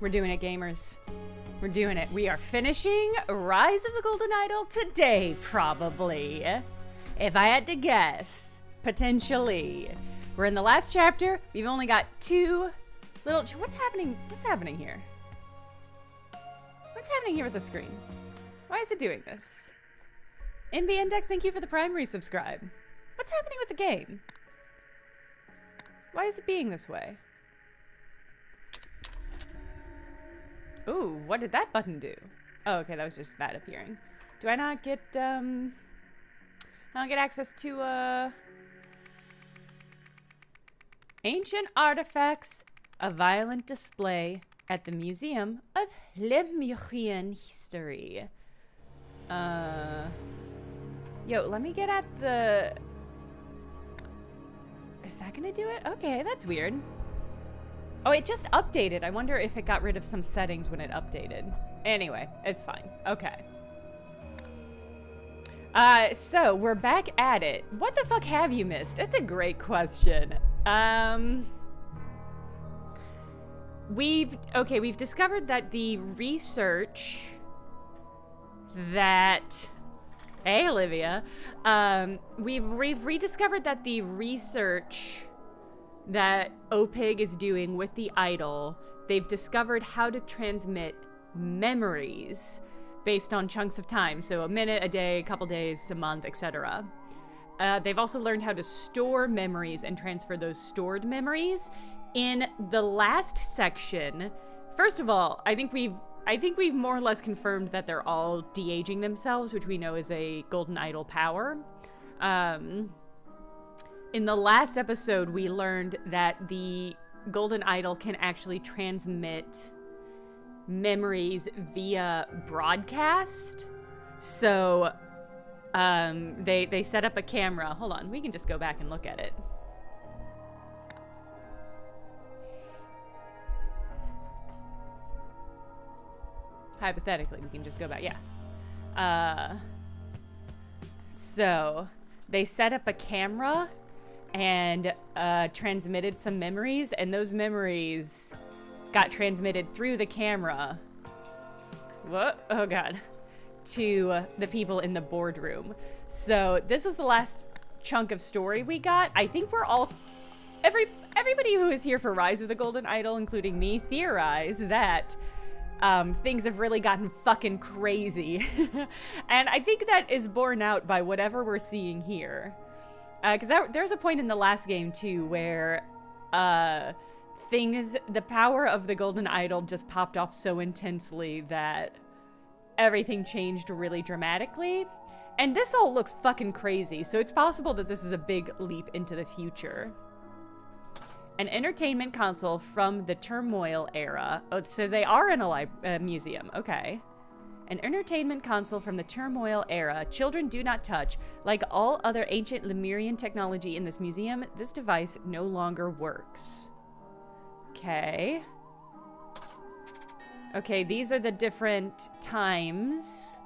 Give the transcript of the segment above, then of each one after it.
We're doing it, gamers. We're doing it. We are finishing Rise of the Golden Idol today, probably. If I had to guess, potentially. We're in the last chapter. We've only got two little... What's happening? What's happening here? What's happening here with the screen? Why is it doing this? MB Index, thank you for the primary subscribe. What's happening with the game? Why is it being this way? Ooh, what did that button do? Oh, okay, that was just that appearing. Do I not get, I don't get access to, ancient artifacts, a violent display at the Museum of Lemurian History. Yo, let me get at the... Is that gonna do it? Okay, that's weird. Oh, it just updated. I wonder if it got rid of some settings when it updated. Anyway, it's fine. Okay. So we're back at it. What the fuck have you missed? That's a great question. We've discovered that the research that... Hey, Olivia. We've rediscovered that the research that OPIG is doing with the idol, they've discovered how to transmit memories based on chunks of time. So a minute, a day, a couple days, a month, etc. They've also learned how to store memories and transfer those stored memories. In the last section, first of all, I think we've more or less confirmed that they're all de-aging themselves, which we know is a Golden Idol power. In the last episode, we learned that the Golden Idol can actually transmit memories via broadcast. So, they set up a camera. Hold on, we can just go back and look at it. Hypothetically, we can just go back, yeah. So, they set up a camera and transmitted some memories, and those memories got transmitted through the camera. What? Oh god. To the people in the boardroom. So this was the last chunk of story we got. I think we're all... Everybody who is here for Rise of the Golden Idol, including me, theorize that things have really gotten fucking crazy. And I think that is borne out by whatever we're seeing here. Because there's a point in the last game, too, where the power of the Golden Idol just popped off so intensely that everything changed really dramatically. And this all looks fucking crazy, so it's possible that this is a big leap into the future. An entertainment console from the turmoil era. Oh, so they are in a museum. Okay. An entertainment console from the turmoil era. Children do not touch. Like all other ancient Lemurian technology in this museum, this device no longer works. Okay. Okay, these are the different times.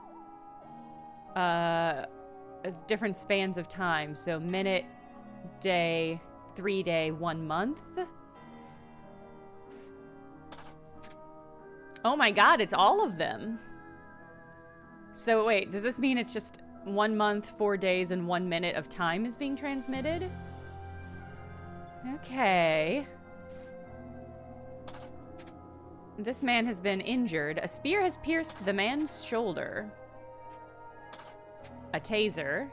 Different spans of time. So minute, day, 3 day, 1 month. Oh my god, it's all of them. So wait, does this mean it's just 1 month, 4 days, and 1 minute of time is being transmitted? Okay. This man has been injured. A spear has pierced the man's shoulder. A taser.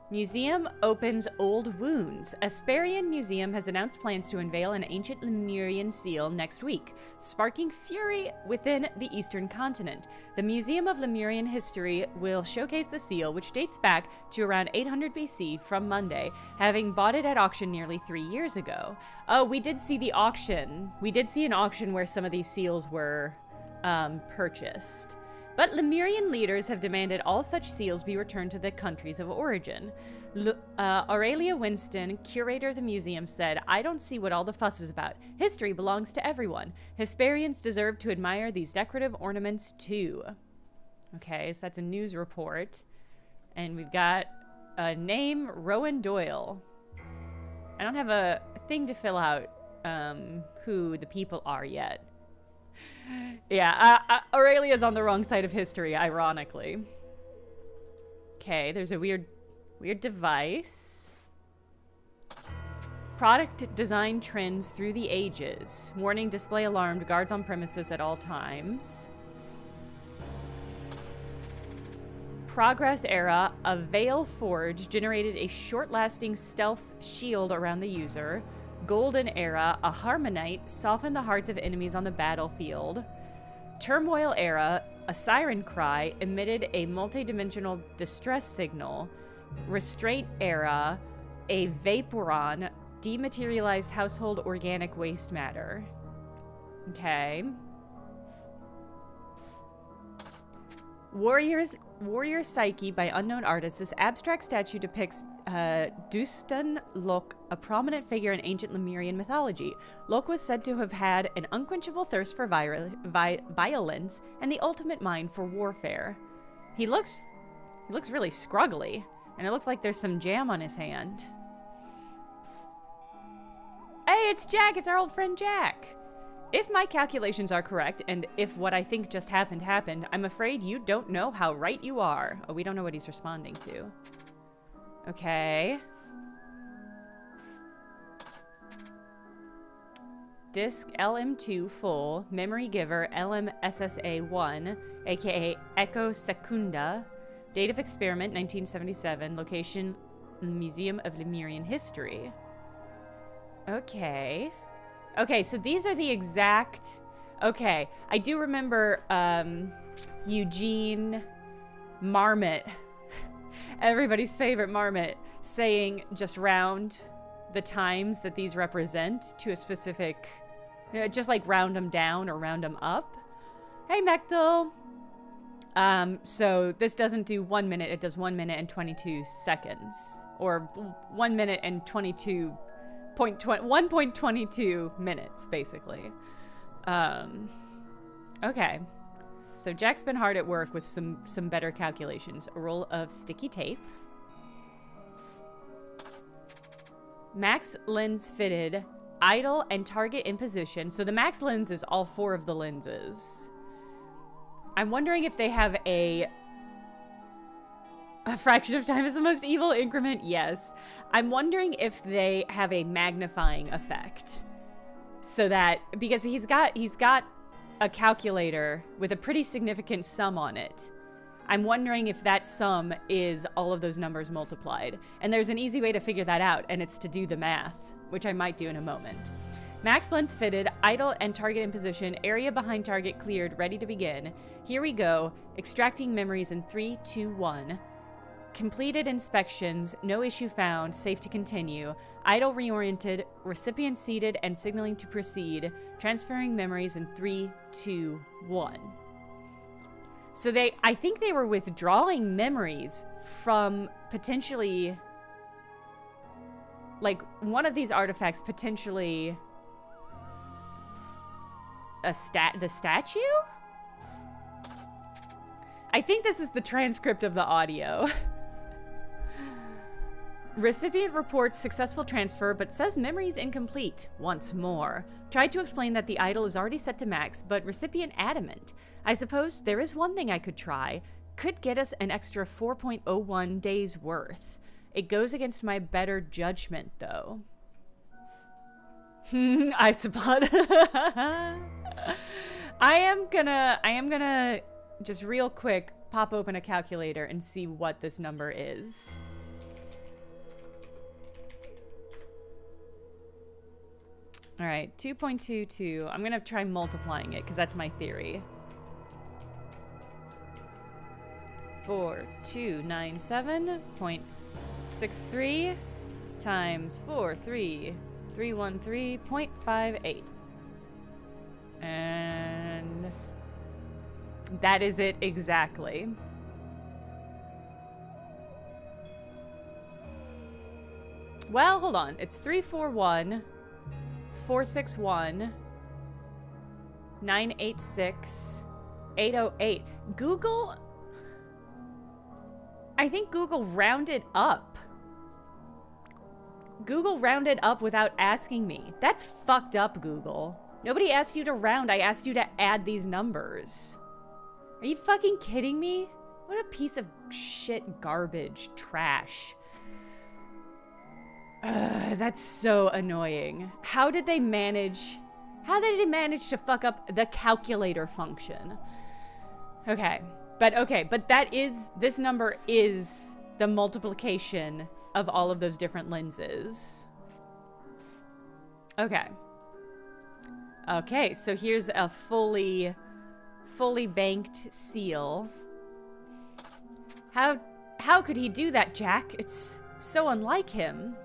Museum opens old wounds. Asperian Museum has announced plans to unveil an ancient Lemurian seal next week, sparking fury within the eastern continent. The Museum of Lemurian History will showcase the seal, which dates back to around 800 BC from Monday, having bought it at auction nearly 3 years ago. Oh, we did see the auction. We did see an auction where some of these seals were purchased. But Lemurian leaders have demanded all such seals be returned to the countries of origin. Aurelia Winston, curator of the museum, said, "I don't see what all the fuss is about. History belongs to everyone. Hesperians deserve to admire these decorative ornaments too." Okay, so that's a news report. And we've got a name, Rowan Doyle. I don't have a thing to fill out who the people are yet. Yeah, Aurelia's on the wrong side of history, ironically. Okay, there's a weird device. Product design trends through the ages. Warning, display alarmed, guards on premises at all times. Progress era, a Veil Forge generated a short-lasting stealth shield around the user. Golden era, a Harmonite softened the hearts of enemies on the battlefield. Turmoil era, a siren cry emitted a multi-dimensional distress signal. Restraint era, a Vaporon dematerialized household organic waste matter. Okay. Warrior Psyche by unknown artist. This abstract statue depicts Dustan Lok, a prominent figure in ancient Lemurian mythology. Lok was said to have had an unquenchable thirst for violence and the ultimate mind for warfare. He looks really scruggly, and it looks like there's some jam on his hand. Hey, it's Jack! It's our old friend Jack! If my calculations are correct, and if what I think just happened, I'm afraid you don't know how right you are. Oh, we don't know what he's responding to. Okay. Disk LM2 full, memory giver LMSSA1, aka Echo Secunda. Date of experiment 1977, location Museum of Lemurian History. Okay. Okay, so these are the exact... Okay, I do remember Eugene Marmot, everybody's favorite Marmot, saying just round the times that these represent to a specific... just like round them down or round them up. Hey, Mechtel! So this doesn't do 1 minute, it does 1 minute and 22 seconds. Or 1 minute and 1.22 minutes, basically. Okay. So Jack's been hard at work with some better calculations. A roll of sticky tape. Max lens fitted, idle and target in position. So the max lens is all 4 of the lenses. I'm wondering if they have a fraction of time is the most evil increment. Yes. I'm wondering if they have a magnifying effect. So that, because he's got a calculator with a pretty significant sum on it. I'm wondering if that sum is all of those numbers multiplied. And there's an easy way to figure that out, and it's to do the math, which I might do in a moment. Max lens fitted, idle and target in position, area behind target cleared, ready to begin. Here we go. Extracting memories in 3, 2, 1. Completed inspections, no issue found, safe to continue. Idle reoriented, recipient seated and signaling to proceed. Transferring memories in 3, 2, 1. So I think they were withdrawing memories from potentially, like, one of these artifacts potentially the statue? I think this is the transcript of the audio. Recipient reports successful transfer, but says memories incomplete. Once more. Tried to explain that the idle is already set to max, but recipient adamant. I suppose there is one thing I could try. Could get us an extra 4.01 days worth. It goes against my better judgment, though. I suppose. I am gonna just real quick pop open a calculator and see what this number is. All right, 2.22. I'm gonna try multiplying it because that's my theory. 4297.63 times 43313.58. And that is it exactly. Well, hold on. It's 341 461 986 808. Google, I think Google rounded up. Google rounded up without asking me. That's fucked up, Google. Nobody asked you to round. I asked you to add these numbers. Are you fucking kidding me? What a piece of shit, garbage, trash. That's so annoying. How did they manage to fuck up the calculator function? Okay, but this number is the multiplication of all of those different lenses. Okay, so here's a fully banked seal. How could he do that, Jack? It's so unlike him.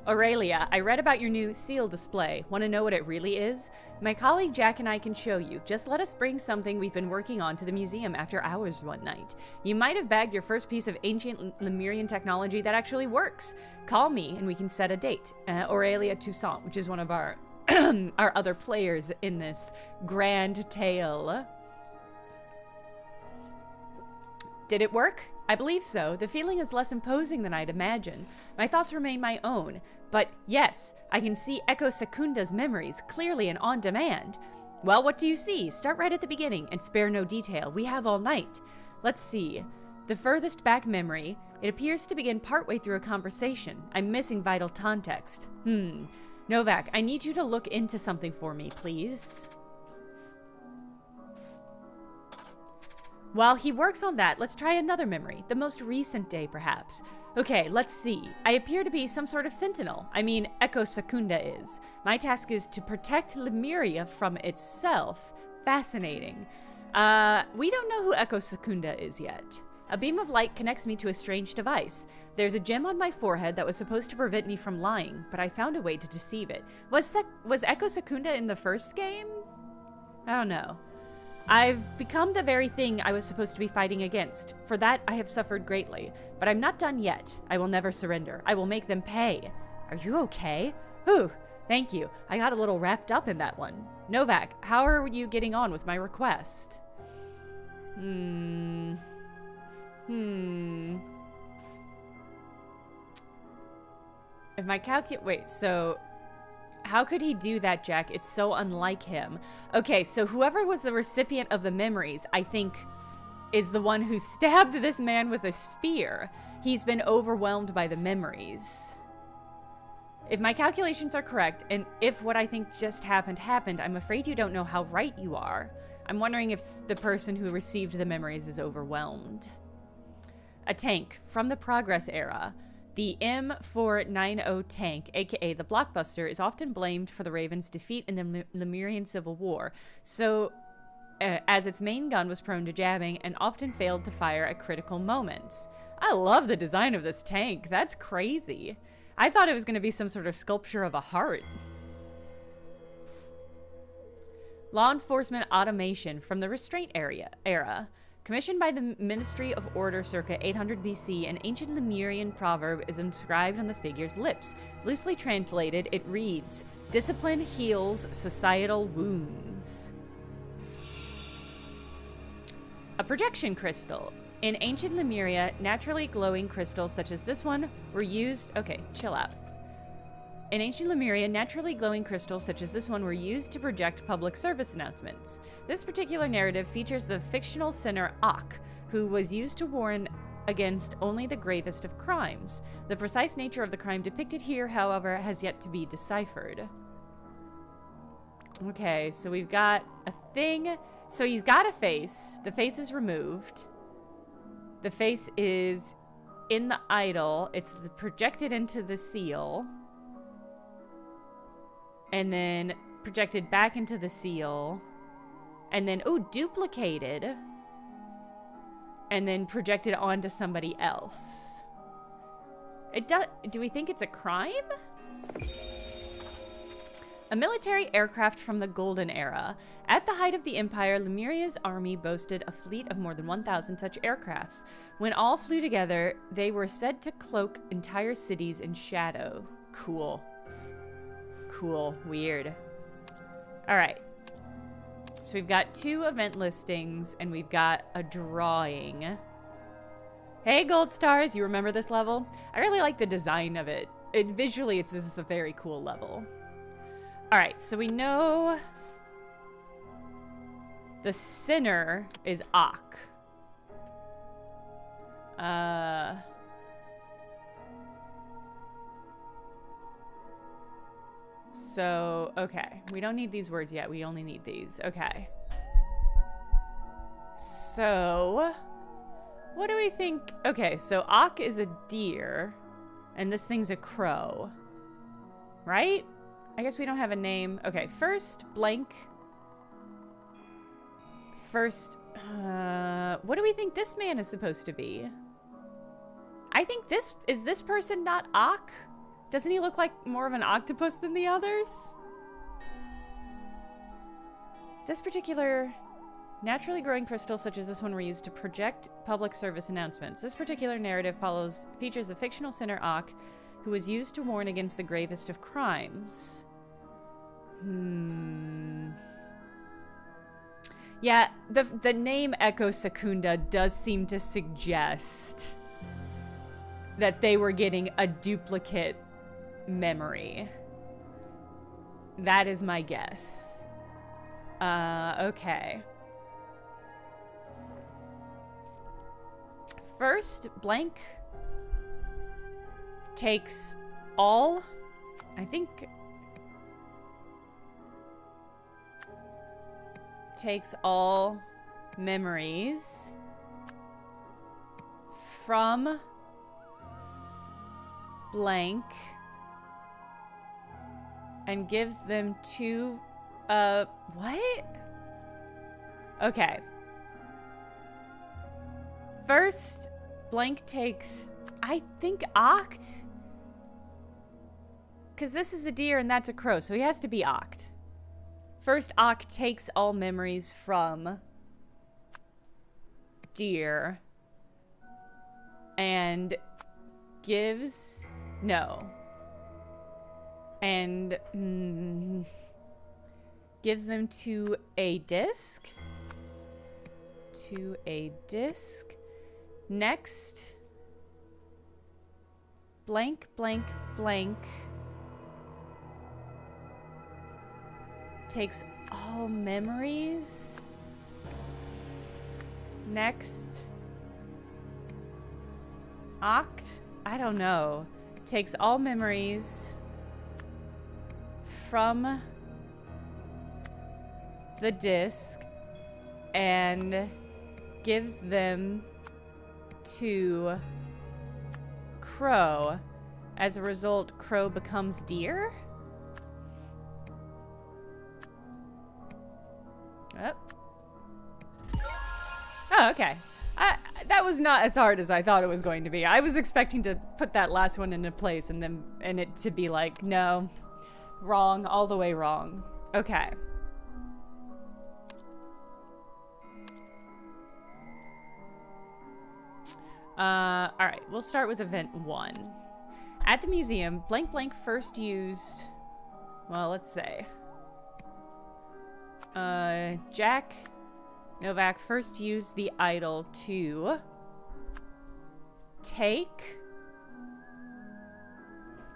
Aurelia, I read about your new seal display. Want to know what it really is? My colleague Jack and I can show you. Just let us bring something we've been working on to the museum after hours one night. You might have bagged your first piece of ancient Lemurian technology that actually works. Call me and we can set a date. Aurelia Toussaint, which is one of our our other players in this grand tale. Did it work? I believe so. The feeling is less imposing than I'd imagined. My thoughts remain my own. But yes, I can see Echo Secunda's memories clearly and on demand. Well, what do you see? Start right at the beginning and spare no detail. We have all night. Let's see. The furthest back memory. It appears to begin partway through a conversation. I'm missing vital context. Novak, I need you to look into something for me, please. While he works on that, let's try another memory. The most recent day, perhaps. Okay, let's see. I appear to be some sort of sentinel. I mean, Echo Secunda is. My task is to protect Lemuria from itself. Fascinating. We don't know who Echo Secunda is yet. A beam of light connects me to a strange device. There's a gem on my forehead that was supposed to prevent me from lying, but I found a way to deceive it. Was Echo Secunda in the first game? I don't know. I've become the very thing I was supposed to be fighting against. For that, I have suffered greatly. But I'm not done yet. I will never surrender. I will make them pay. Are you okay? Whew, thank you. I got a little wrapped up in that one. Novak, how are you getting on with my request? If my wait, so... How could he do that, Jack? It's so unlike him. Okay, so whoever was the recipient of the memories, I think, is the one who stabbed this man with a spear. He's been overwhelmed by the memories. If my calculations are correct, and if what I think just happened, I'm afraid you don't know how right you are. I'm wondering if the person who received the memories is overwhelmed. A tank from the Progress era. The M490 tank, aka the Blockbuster, is often blamed for the Ravens' defeat in the Lemurian Civil War, so as its main gun was prone to jamming and often failed to fire at critical moments. I love the design of this tank. That's crazy. I thought it was going to be some sort of sculpture of a heart. Law enforcement automation from the Restraint era. Commissioned by the Ministry of Order circa 800 BC, an ancient Lemurian proverb is inscribed on the figure's lips. Loosely translated, it reads, "Discipline heals societal wounds." A projection crystal. In ancient Lemuria, naturally glowing crystals such as this one were used... Okay, chill out. In ancient Lemuria, naturally glowing crystals such as this one were used to project public service announcements. This particular narrative features the fictional sinner Ak, who was used to warn against only the gravest of crimes. The precise nature of the crime depicted here, however, has yet to be deciphered. Okay, so we've got a thing. So he's got a face. The face is removed. The face is in the idol. It's projected into the seal. And then projected back into the seal. And then, oh, duplicated. And then projected onto somebody else. Do we think it's a crime? A military aircraft from the Golden Era. At the height of the Empire, Lemuria's army boasted a fleet of more than 1,000 such aircrafts. When all flew together, they were said to cloak entire cities in shadow. Cool. Cool. Weird. Alright. So we've got 2 event listings, and we've got a drawing. Hey, Gold Stars! You remember this level? I really like the design of it. visually, this is a very cool level. All right, so we know the sinner is Ak. So, okay. We don't need these words yet. We only need these. Okay. So, what do we think? Okay, so Ak is a deer, and this thing's a crow. Right? I guess we don't have a name. Okay, first, blank. First, what do we think this man is supposed to be? I think is this person not Ak? Doesn't he look like more of an octopus than the others? This particular naturally growing crystals such as this one were used to project public service announcements. This particular narrative features a fictional sinner Ak who was used to warn against the gravest of crimes. Yeah, the name Echo Secunda does seem to suggest that they were getting a duplicate memory. That is my guess. Okay. First, blank takes all, I think, takes all memories from blank and gives them to, what? Okay. First, blank takes, I think, Oct. Because this is a deer and that's a crow, so he has to be Oct. First, Oct takes all memories from deer and gives, no. And gives them to a disc. To a disc. Next, blank, blank, blank takes all memories. Next, Oct, I don't know, takes all memories from the disc and gives them to Crow. As a result, Crow becomes deer? Oh, okay. That was not as hard as I thought it was going to be. I was expecting to put that last one into place and it to be like, no, wrong, all the way wrong. Okay. All right, we'll start with event 1. At the museum, blank blank first used, well, let's say, Jack Novak first used the idol to take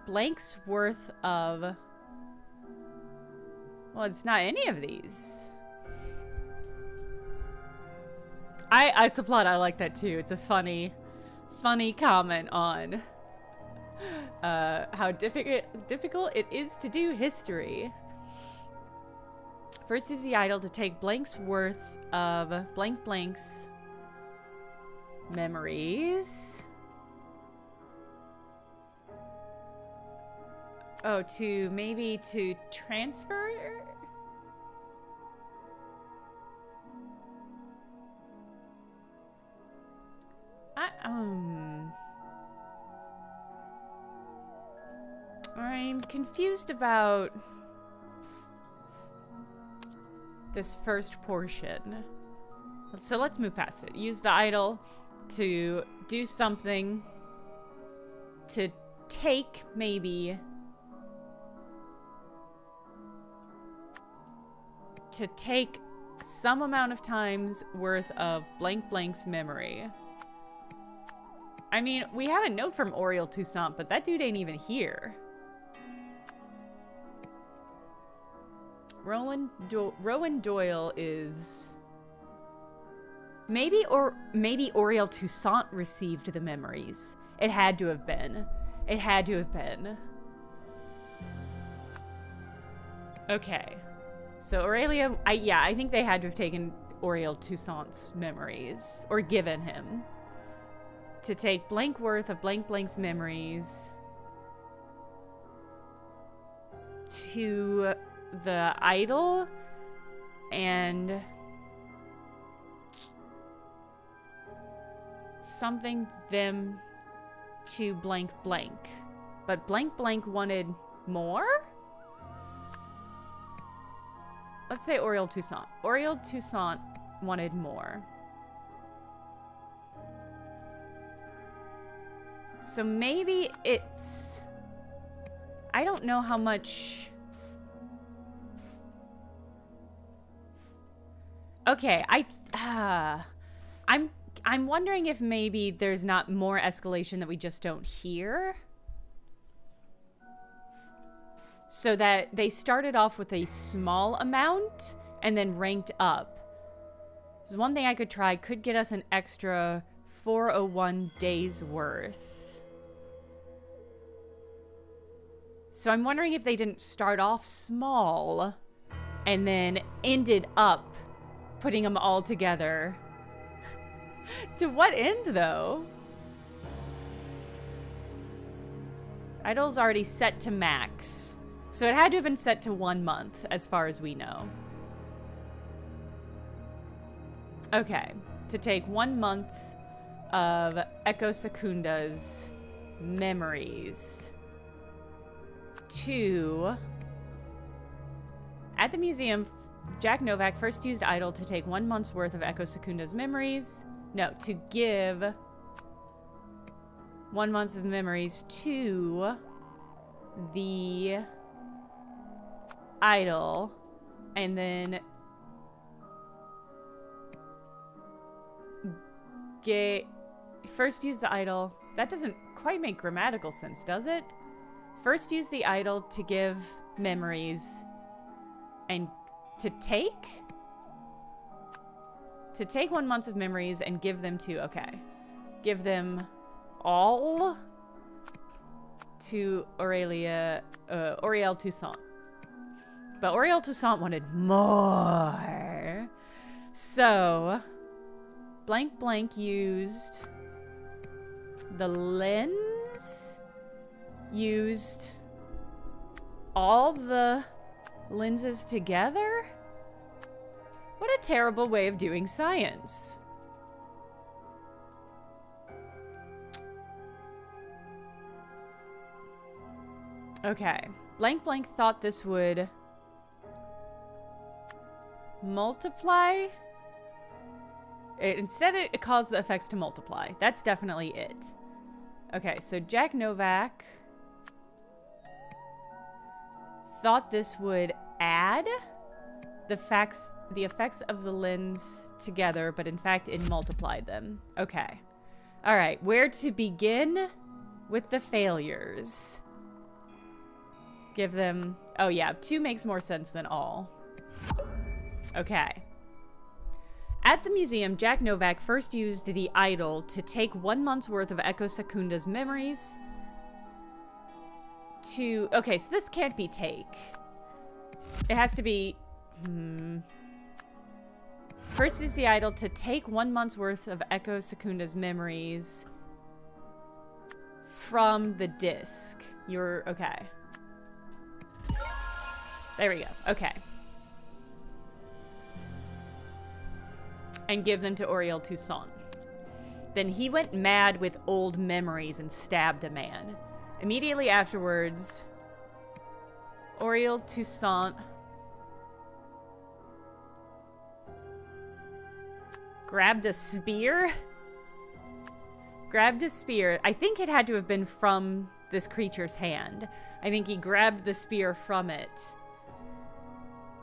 blank's worth of, well, it's not any of these. It's a plot. I like that too. It's a funny comment on how difficult it is to do history. First is the idol to take blank's worth of blank blank's memories. Oh, maybe to transfer? I'm confused about this first portion. So let's move past it. Use the idol to do something, to take maybe, to take some amount of time's worth of blank blank's memory. I mean, we have a note from Oriel Toussaint, but that dude ain't even here. Rowan Doyle is... Maybe Oriel Toussaint received the memories. It had to have been. It had to have been. Okay. So Aurelia... I think they had to have taken Oriel Toussaint's memories. Or given him. To take blank worth of blank blank's memories. To the idol. And... something them to blank blank. But blank blank wanted more? Let's say Oriel Toussaint. Oriel Toussaint wanted more. So maybe it's... I don't know how much... Okay, I'm wondering if maybe there's not more escalation that we just don't hear. So that they started off with a small amount and then ranked up. So one thing I could try could get us an extra 401 days worth. So I'm wondering if they didn't start off small and then ended up putting them all together. To what end, though? Idol's already set to max. So it had to have been set to 1 month, as far as we know. Okay. To take 1 month of Echo Secunda's memories. To... At the museum, Jack Novak first used Idol to take 1 month's worth of Echo Secunda's memories. No, to give 1 month of memories to the idol, and then first use the idol. That doesn't quite make grammatical sense, does it? First use the idol to give memories and to take 1 month of memories and give them to, okay. Give them all to Oriel Toussaint. But Oriel Toussaint wanted more. So, blank blank used the lens, used all the lenses together? What a terrible way of doing science. Okay. Blank blank thought this would multiply. Instead, it caused the effects to multiply. That's definitely it. Okay, so Jack Novak thought this would add the effects of the lens together, but in fact it multiplied them. Okay. All right, where to begin with the failures? Give them... Oh yeah, 2 makes more sense than all. Okay. At the museum, Jack Novak first used the idol to take 1 month's worth of Echo Secunda's memories to... Okay, so this can't be take. It has to be... First is the idol to take 1 month's worth of Echo Secunda's memories from the disc. You're... Okay. There we go. Okay. And give them to Oriel Toussaint. Then he went mad with old memories and stabbed a man. Immediately afterwards, Oriel Toussaint grabbed a spear? Grabbed a spear. I think it had to have been from this creature's hand. I think he grabbed the spear from it.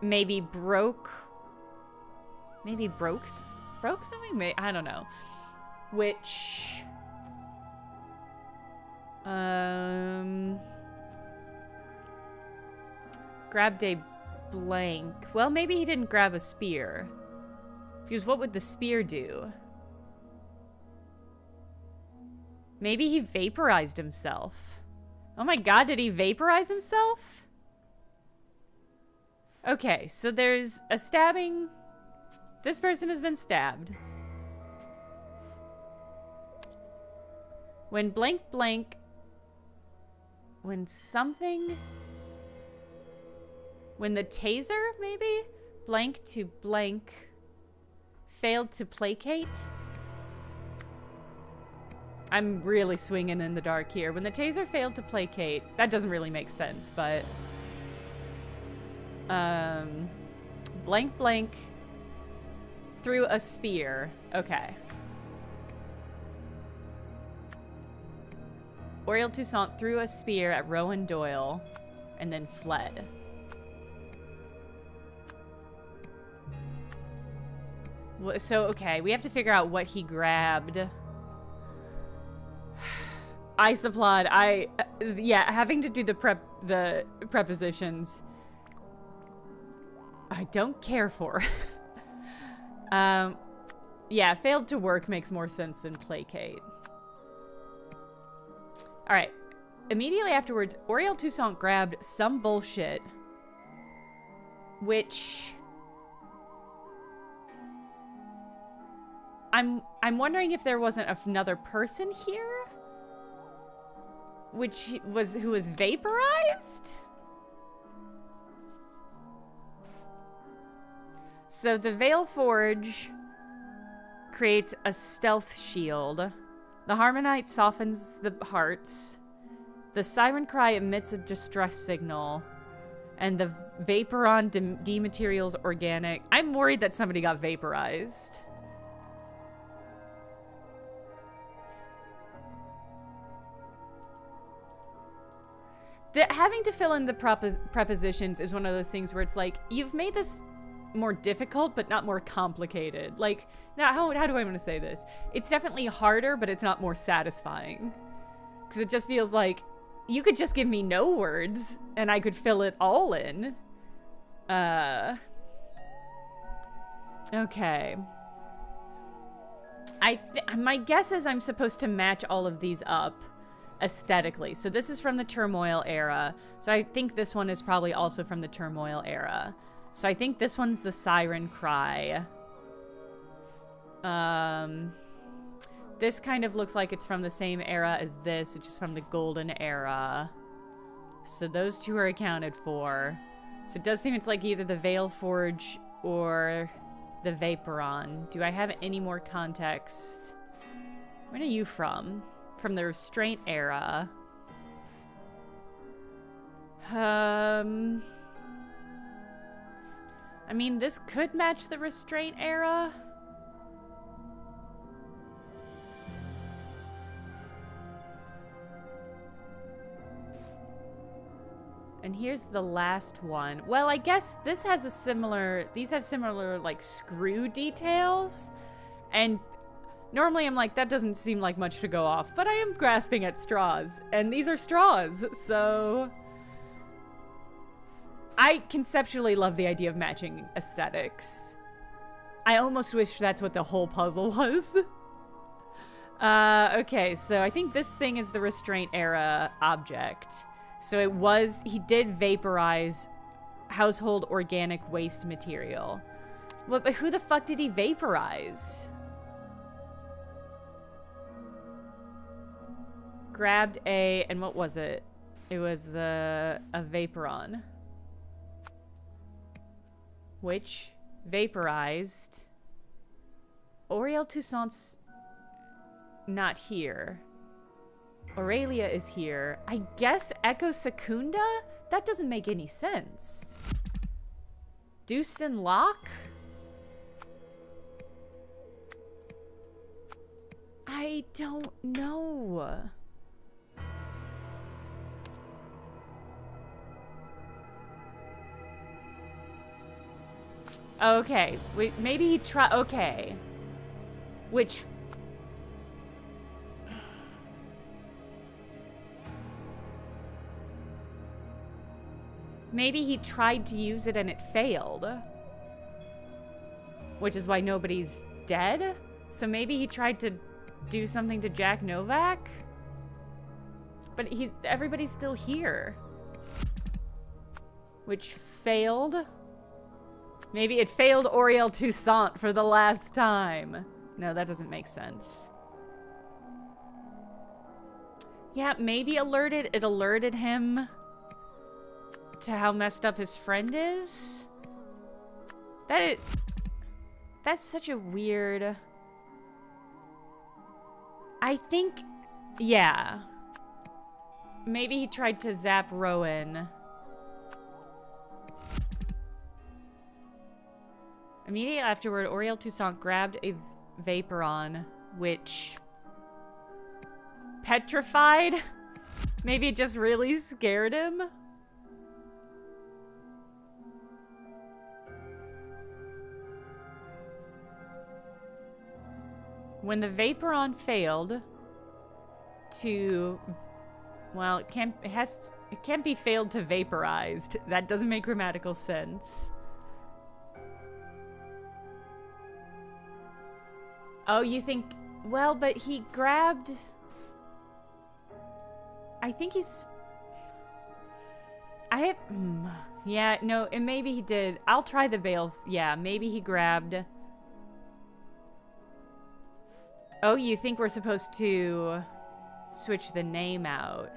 Maybe broke something? I don't know. Which Grabbed a blank. Well, maybe he didn't grab a spear. Because what would the spear do? Maybe he vaporized himself. Oh my god, did he vaporize himself? Okay, so there's a stabbing. This person has been stabbed. When blank blank. When something. When the taser, maybe? Blank to blank. Failed to placate. I'm really swinging in the dark here. When the taser failed to placate. That doesn't really make sense, but. Blank blank. Threw a spear. Okay. Oriel Toussaint threw a spear at Rowan Doyle and then fled. So, okay, we have to figure out what he grabbed. Isoplod, yeah, having to do the prepositions, I don't care for. Yeah, failed to work makes more sense than placate. All right. Immediately afterwards, Oriel Toussaint grabbed some bullshit, which I'm wondering if there wasn't another person here, who was vaporized. So the Veil Forge creates a stealth shield. The Harmonite softens the hearts. The Siren Cry emits a distress signal. And the Vaporon dematerials organic. I'm worried that somebody got vaporized. Having to fill in the prepositions is one of those things where it's like, you've made this more difficult, but not more complicated. Like, now, how do I want to say this? It's definitely harder, but it's not more satisfying. Because it just feels like, you could just give me no words, and I could fill it all in. Okay. My guess is I'm supposed to match all of these up aesthetically. So this is from the Turmoil era. So I think this one is probably also from the Turmoil era. So I think this one's the Siren Cry. This kind of looks like it's from the same era as this, which is from the Golden Era. So those two are accounted for. So it does seem it's like either the Veil Forge or the Vaporon. Do I have any more context? When are you from? From the Restraint Era. I mean, this could match the Restraint Era. And here's the last one. Well, I guess this has a similar... These have similar, like, screw details. And normally I'm like, that doesn't seem like much to go off. But I am grasping at straws. And these are straws, so... I conceptually love the idea of matching aesthetics. I almost wish that's what the whole puzzle was. Okay, so I think this thing is the Restraint Era object. So it was, he did vaporize household organic waste material. Well, but who the fuck did he vaporize? Grabbed a, and what was it? It was a Vaporon. Which vaporized. Oriel Toussaint's not here. Aurelia is here. I guess Echo Secunda? That doesn't make any sense. Dewston Locke? I don't know. Okay, wait, maybe he tried. Okay, which Maybe he tried to use it and it failed. Which is why nobody's dead? So maybe he tried to do something to Jack Novak? But everybody's still here. Which failed? Maybe it failed Oriel Toussaint for the last time. No, that doesn't make sense. Yeah, maybe it alerted him to how messed up his friend is. That's such a weird... I think, yeah. Maybe he tried to zap Rowan. Immediately afterward, Oriel Toussaint grabbed a Vaporon, which... petrified? Maybe it just really scared him? When the Vaporon failed to... well, it can't be failed to vaporized. That doesn't make grammatical sense. Oh, you think... well, but he grabbed... I think he's... yeah, no, and maybe he did. I'll try the bail. Yeah, maybe he grabbed... oh, you think we're supposed to switch the name out?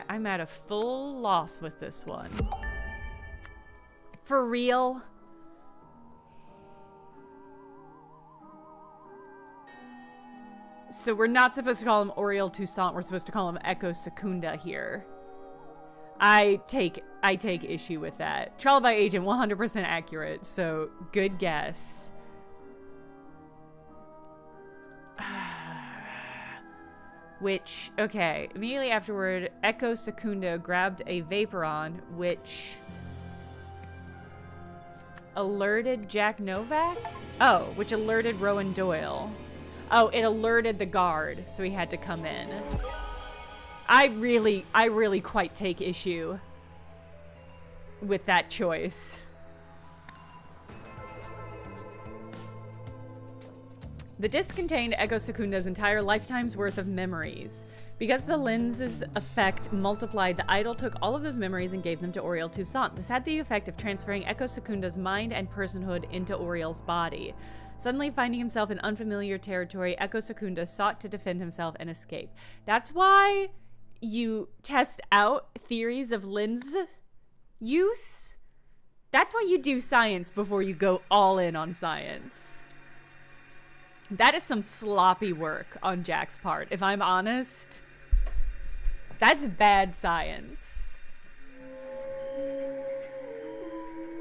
I'm at a full loss with this one. For real? So we're not supposed to call him Oriel Toussaint. We're supposed to call him Echo Secunda here. I take issue with that. Trial by agent, 100% accurate. So good guess. Which, okay, immediately afterward, Echo Secunda grabbed a Vaporon, which alerted Jack Novak? Oh, which alerted Rowan Doyle. Oh, it alerted the guard, so he had to come in. I really quite take issue with that choice. The disc contained Echo Secunda's entire lifetime's worth of memories. Because the lens's effect multiplied, the idol took all of those memories and gave them to Oriel Toussaint. This had the effect of transferring Echo Secunda's mind and personhood into Oriel's body. Suddenly finding himself in unfamiliar territory, Echo Secunda sought to defend himself and escape. That's why you test out theories of lens use. That's why you do science before you go all in on science. That is some sloppy work on Jack's part, if I'm honest. That's bad science.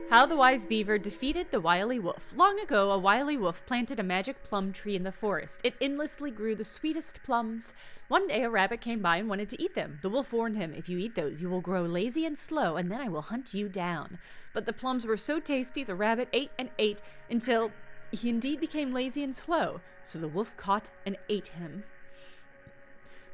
How the Wise Beaver Defeated the Wily Wolf. Long ago, a wily wolf planted a magic plum tree in the forest. It endlessly grew the sweetest plums. One day, a rabbit came by and wanted to eat them. The wolf warned him, "If you eat those, you will grow lazy and slow, and then I will hunt you down." But the plums were so tasty, the rabbit ate and ate until he indeed became lazy and slow. So the wolf caught and ate him.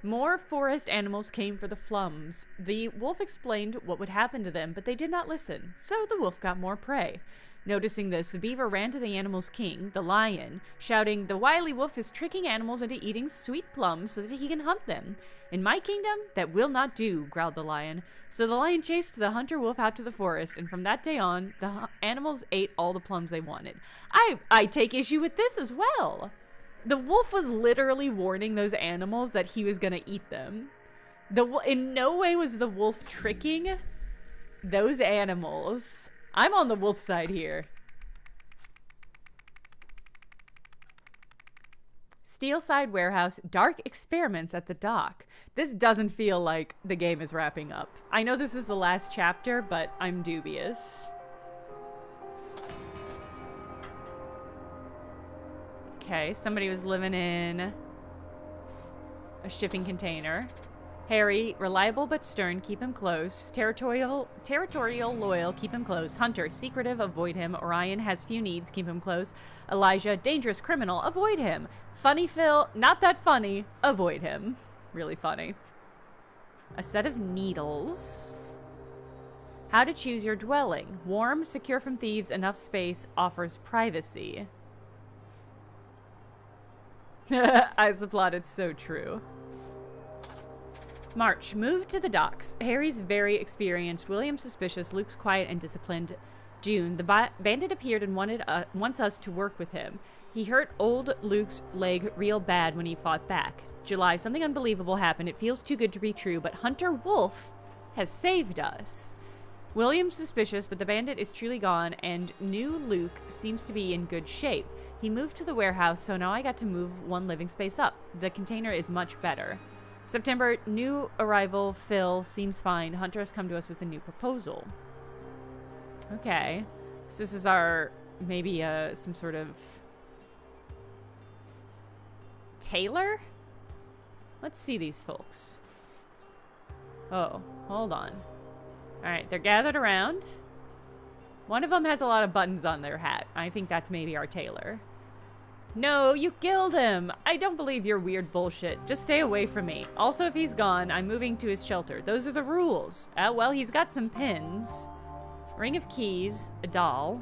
More forest animals came for the plums. The wolf explained what would happen to them, but they did not listen, so the wolf got more prey. Noticing this, the beaver ran to the animal's king, the lion, shouting, "The wily wolf is tricking animals into eating sweet plums so that he can hunt them. In my kingdom, that will not do," growled the lion. So the lion chased the hunter wolf out to the forest, and from that day on, the animals ate all the plums they wanted. I take issue with this as well. The wolf was literally warning those animals that he was going to eat them. In no way was the wolf tricking those animals. I'm on the wolf side here. Steelside Warehouse, dark experiments at the dock. This doesn't feel like the game is wrapping up. I know this is the last chapter, but I'm dubious. Okay, somebody was living in a shipping container. Harry, reliable but stern, keep him close. Territorial, loyal, keep him close. Hunter, secretive, avoid him. Orion has few needs, keep him close. Elijah, dangerous criminal, avoid him. Funny Phil, not that funny, avoid him. Really funny. A set of needles. How to choose your dwelling. Warm, secure from thieves, enough space, offers privacy. As applauded, so true. March. Move to the docks. Harry's very experienced. William's suspicious. Luke's quiet and disciplined. June. The bandit appeared and wants us to work with him. He hurt old Luke's leg real bad when he fought back. July. Something unbelievable happened. It feels too good to be true, but Hunter Wolf has saved us. William's suspicious, but the bandit is truly gone, and new Luke seems to be in good shape. He moved to the warehouse, so now I got to move one living space up. The container is much better. September, new arrival, Phil, seems fine. Hunter has come to us with a new proposal. Okay. So this is our, maybe some sort of tailor? Let's see these folks. Oh, hold on. Alright, they're gathered around. One of them has a lot of buttons on their hat. I think that's maybe our tailor. No, you killed him! I don't believe your weird bullshit. Just stay away from me. Also, if he's gone, I'm moving to his shelter. Those are the rules. Well, he's got some pins. Ring of keys. A doll.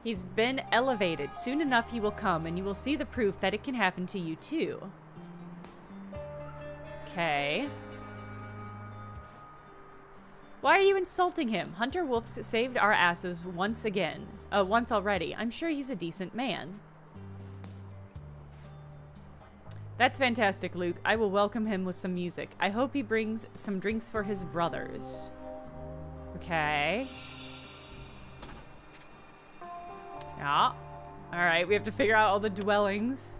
He's been elevated. Soon enough he will come, and you will see the proof that it can happen to you, too. Okay. Why are you insulting him? Hunter Wolf saved our asses once again. Once already. I'm sure he's a decent man. That's fantastic, Luke. I will welcome him with some music. I hope he brings some drinks for his brothers. Okay. Yeah. Alright, we have to figure out all the dwellings.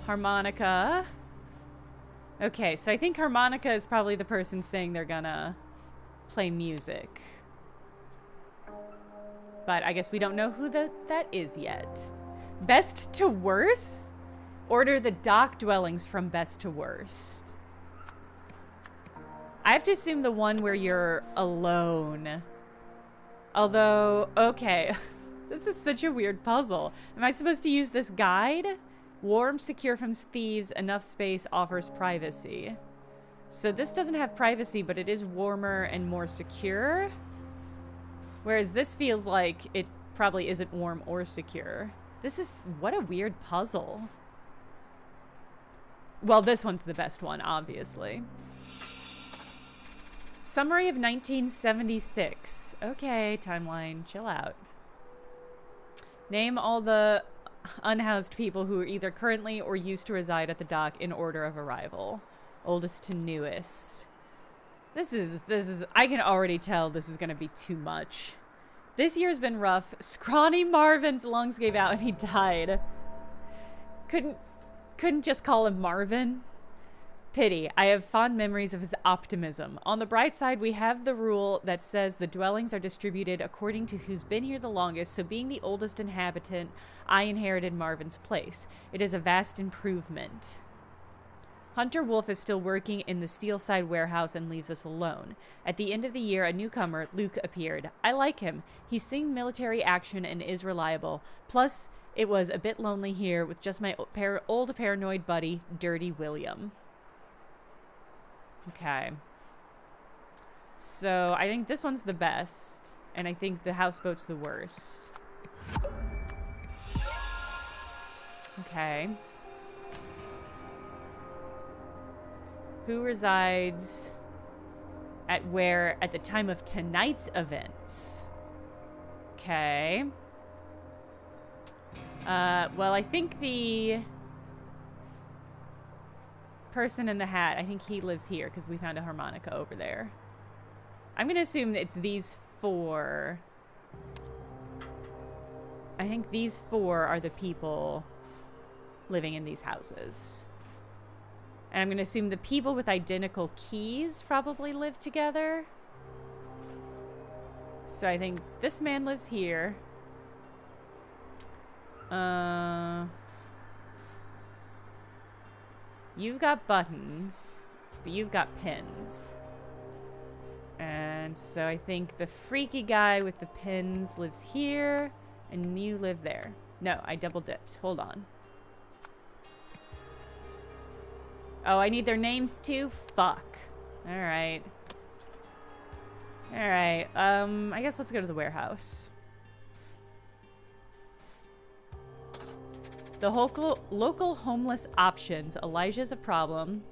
Harmonica. Okay, so I think Harmonica is probably the person saying they're gonna play music. But I guess we don't know who that is yet. Best to worst? Order the dock dwellings from best to worst. I have to assume the one where you're alone. Although, okay. This is such a weird puzzle. Am I supposed to use this guide? Warm, secure from thieves, enough space, offers privacy. So this doesn't have privacy, but it is warmer and more secure. Whereas this feels like it probably isn't warm or secure. This is, what a weird puzzle. Well, this one's the best one, obviously. Summary of 1976. Okay, timeline, chill out. Name all the unhoused people who are either currently or used to reside at the dock in order of arrival. Oldest to newest. This is, I can already tell this is going to be too much. This year's been rough. Scrawny Marvin's lungs gave out and he died. Couldn't just call him Marvin? Pity. I have fond memories of his optimism. On the bright side, we have the rule that says the dwellings are distributed according to who's been here the longest, so being the oldest inhabitant, I inherited Marvin's place. It is a vast improvement. Hunter Wolf is still working in the Steelside warehouse and leaves us alone. At the end of the year, a newcomer, Luke, appeared. I like him. He's seen military action and is reliable. Plus, it was a bit lonely here with just my old paranoid buddy, Dirty William. Okay. So, I think this one's the best. And I think the houseboat's the worst. Okay. Who resides at where at the time of tonight's events? Okay. Well, I think the person in the hat, I think he lives here because we found a harmonica over there. I'm going to assume it's these four. I think these four are the people living in these houses. And I'm going to assume the people with identical keys probably live together. So I think this man lives here. You've got buttons, but you've got pins. And so I think the freaky guy with the pins lives here, and you live there. No, I double dipped. Hold on. Oh, I need their names too? Fuck. Alright. Alright, I guess let's go to the warehouse. The local homeless options. Elijah's a problem.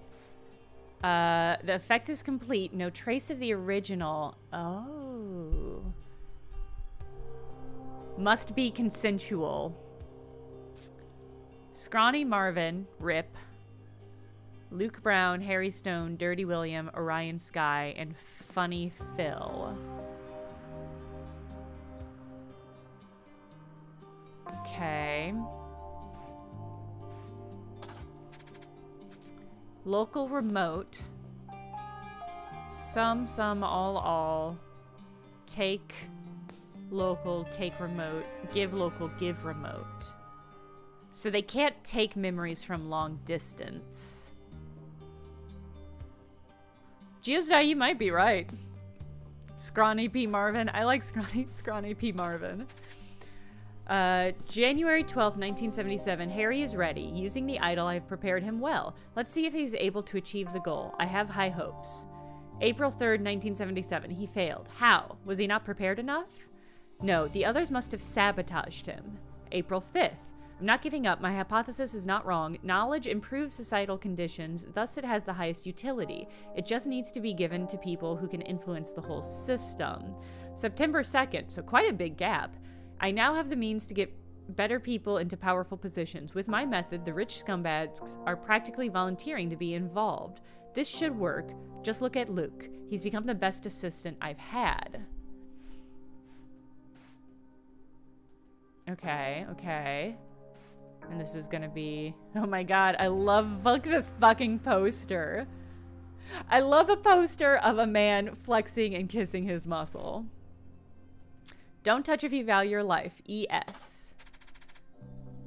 The effect is complete. No trace of the original. Oh. Must be consensual. Scrawny Marvin, Rip. Luke Brown, Harry Stone, Dirty William, Orion Sky, and Funny Phil. Okay. Local remote. Some, all. Take local, take remote. Give local, give remote. So they can't take memories from long distance. Geosty, you might be right. Scrawny P. Marvin. I like Scrawny P. Marvin. January 12th, 1977. Harry is ready. Using the idol, I have prepared him well. Let's see if he's able to achieve the goal. I have high hopes. April 3rd, 1977. He failed. How? Was he not prepared enough? No, the others must have sabotaged him. April 5th. I'm not giving up. My hypothesis is not wrong. Knowledge improves societal conditions, thus it has the highest utility. It just needs to be given to people who can influence the whole system. September 2nd, so quite a big gap. I now have the means to get better people into powerful positions. With my method, the rich scumbags are practically volunteering to be involved. This should work. Just look at Luke. He's become the best assistant I've had. Okay. And this is gonna be... Oh my god, look at this fucking poster. I love a poster of a man flexing and kissing his muscle. Don't touch if you value your life. ES.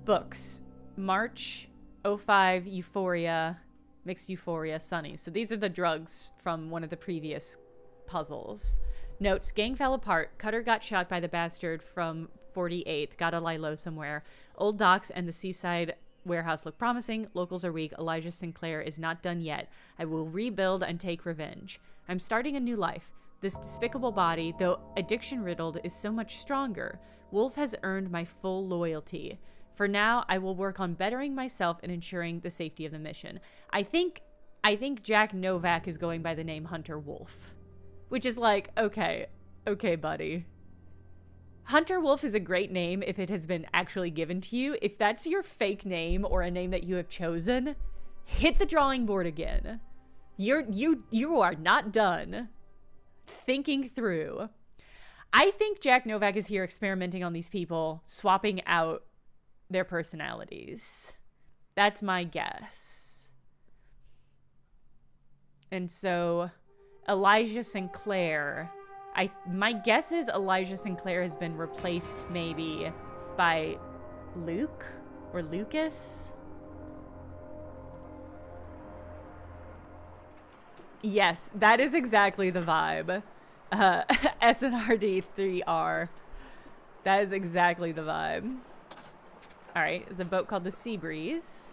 Books. March 05, Euphoria. Mixed Euphoria, Sunny. So these are the drugs from one of the previous puzzles. Notes. Gang fell apart. Cutter got shot by the bastard from 48th. Gotta lie low somewhere. Old docks and the seaside warehouse look promising. Locals are weak. Elijah Sinclair is not done yet. I will rebuild and take revenge. I'm starting a new life. This despicable body, though addiction-riddled, is so much stronger. Wolf has earned my full loyalty. For now, I will work on bettering myself and ensuring the safety of the mission. I think Jack Novak is going by the name Hunter Wolf. Which is like, okay, buddy. Hunter Wolf is a great name if it has been actually given to you. If that's your fake name or a name that you have chosen, hit the drawing board again. You are not done thinking through. I think Jack Novak is here experimenting on these people, swapping out their personalities. That's my guess. And so Elijah Sinclair, my guess is Elijah Sinclair has been replaced maybe by Luke or Lucas. Yes, that is exactly the vibe. SNRD3R. That is exactly the vibe. Alright, there's a boat called the Sea Breeze.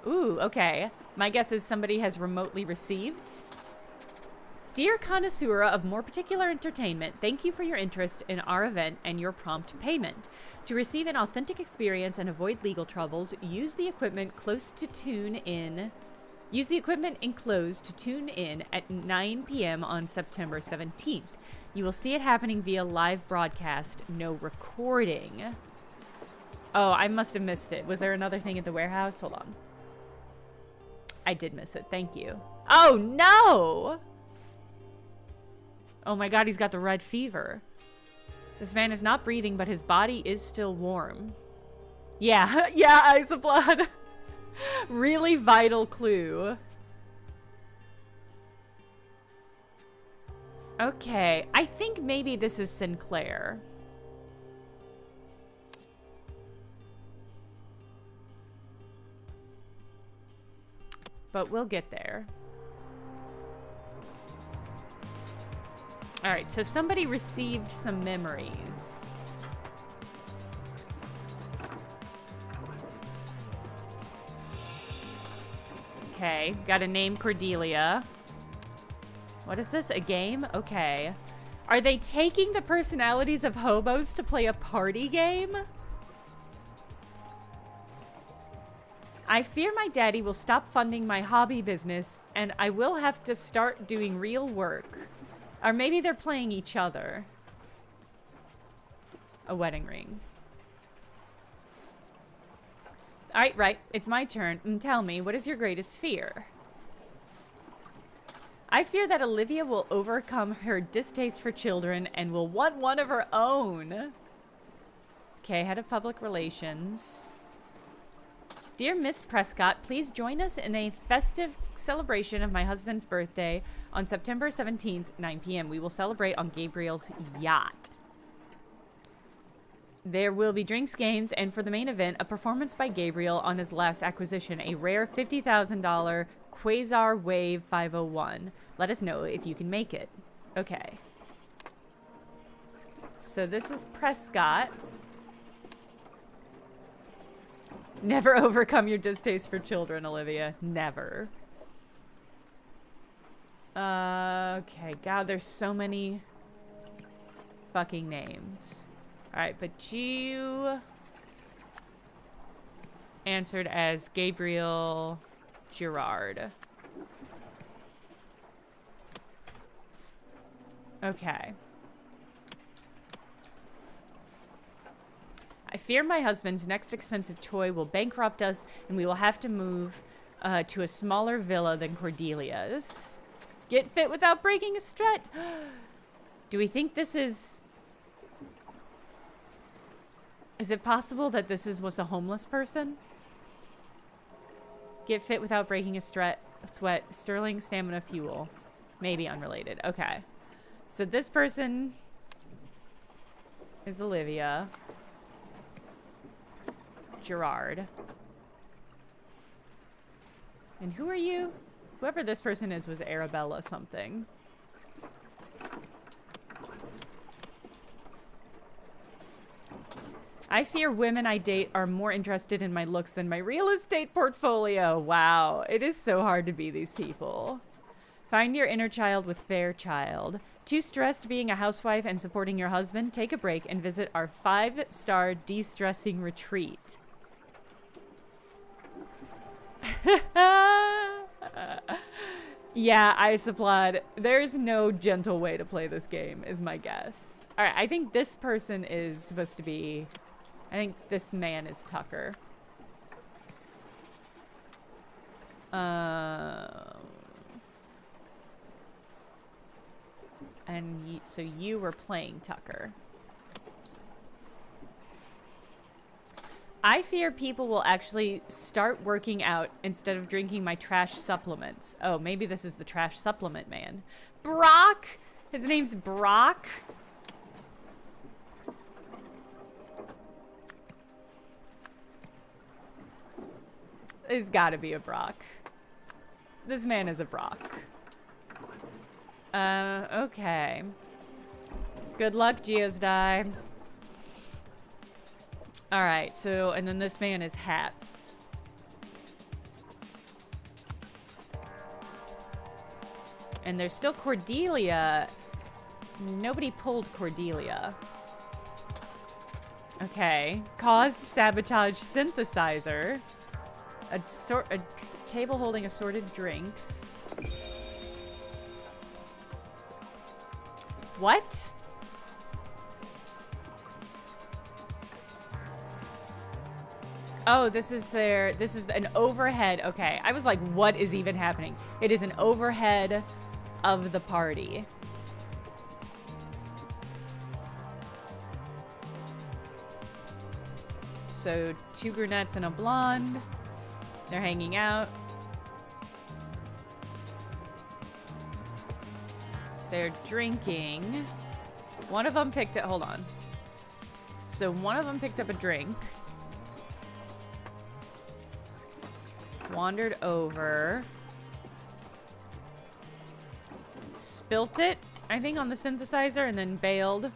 Ooh, okay. My guess is somebody has remotely received. Dear connoisseur of more particular entertainment, thank you for your interest in our event and your prompt payment. To receive an authentic experience and avoid legal troubles, use the equipment enclosed to tune in at 9 p.m. on September 17th. You will see it happening via live broadcast, no recording. Oh, I must have missed it. Was there another thing at the warehouse? Hold on. I did miss it. Thank you. Oh, no! Oh my god, he's got the red fever. This man is not breathing, but his body is still warm. Yeah, yeah, eyes of blood. Really vital clue. Okay, I think maybe this is Sinclair. but we'll get there. All right, so somebody received some memories. Okay, got a name, Cordelia. What is this, a game? Okay. Are they taking the personalities of hobos to play a party game? I fear my daddy will stop funding my hobby business and I will have to start doing real work. Or maybe they're playing each other. A wedding ring. Right. It's my turn. And tell me, what is your greatest fear? I fear that Olivia will overcome her distaste for children and will want one of her own. Okay, head of public relations. Dear Miss Prescott, please join us in a festive celebration of my husband's birthday on September 17th, 9 p.m. We will celebrate on Gabriel's yacht. There will be drinks, games, and for the main event, a performance by Gabriel on his last acquisition, a rare $50,000 Quasar Wave 501. Let us know if you can make it. Okay. So this is Prescott. Never overcome your distaste for children, Olivia. Never. Okay. God, there's so many fucking names. Alright, but you answered as Gabriel Gerard. Okay. I fear my husband's next expensive toy will bankrupt us and we will have to move to a smaller villa than Cordelia's. Get fit without breaking a strut. Do we think this is... Is it possible that this was a homeless person? Get fit without breaking a sweat. Sterling stamina fuel. Maybe unrelated. Okay. So this person is Olivia. Gerard. And who are you? Whoever this person is was Arabella something. I fear women I date are more interested in my looks than my real estate portfolio. Wow, it is so hard to be these people. Find your inner child with Fairchild. Too stressed being a housewife and supporting your husband? Take a break and visit our 5-star de-stressing retreat. Yeah, I applaud. There's no gentle way to play this game, is my guess. All right, I think this person is supposed to be... I think this man is Tucker. And so you were playing Tucker. I fear people will actually start working out instead of drinking my trash supplements. Oh, maybe this is the trash supplement man. Brock! His name's Brock. There's gotta be a Brock. This man is a Brock. Okay. Good luck, Geosdie. Alright, so, and then this man is Hats. And there's still Cordelia. Nobody pulled Cordelia. Okay. Caused sabotage synthesizer. A table holding assorted drinks. What? Oh, this is an overhead. Okay, I was like, what is even happening? It is an overhead of the party. So 2 brunettes and a blonde. They're hanging out. They're drinking. One of them picked it. Hold on. So one of them picked up a drink. Wandered over. built it, I think, on the synthesizer and then bailed.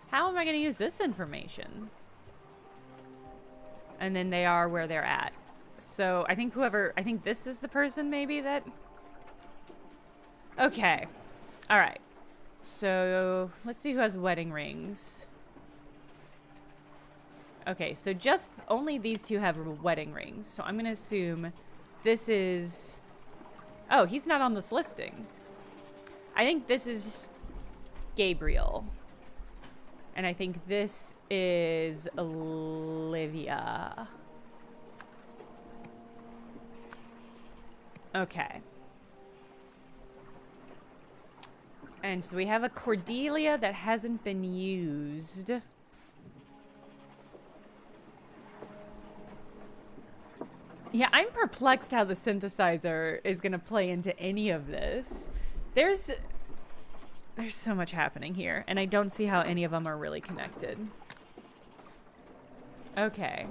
How am I going to use this information? And then they are where they're at. So I think I think this is the person maybe that... Okay. All right. So let's see who has wedding rings. Okay, so just only these two have wedding rings. So I'm going to assume this is... Oh, he's not on this listing. I think this is Gabriel. And I think this is Olivia. Okay. And so we have a Cordelia that hasn't been used. Yeah, I'm perplexed how the synthesizer is going to play into any of this. There's so much happening here, and I don't see how any of them are really connected. Okay.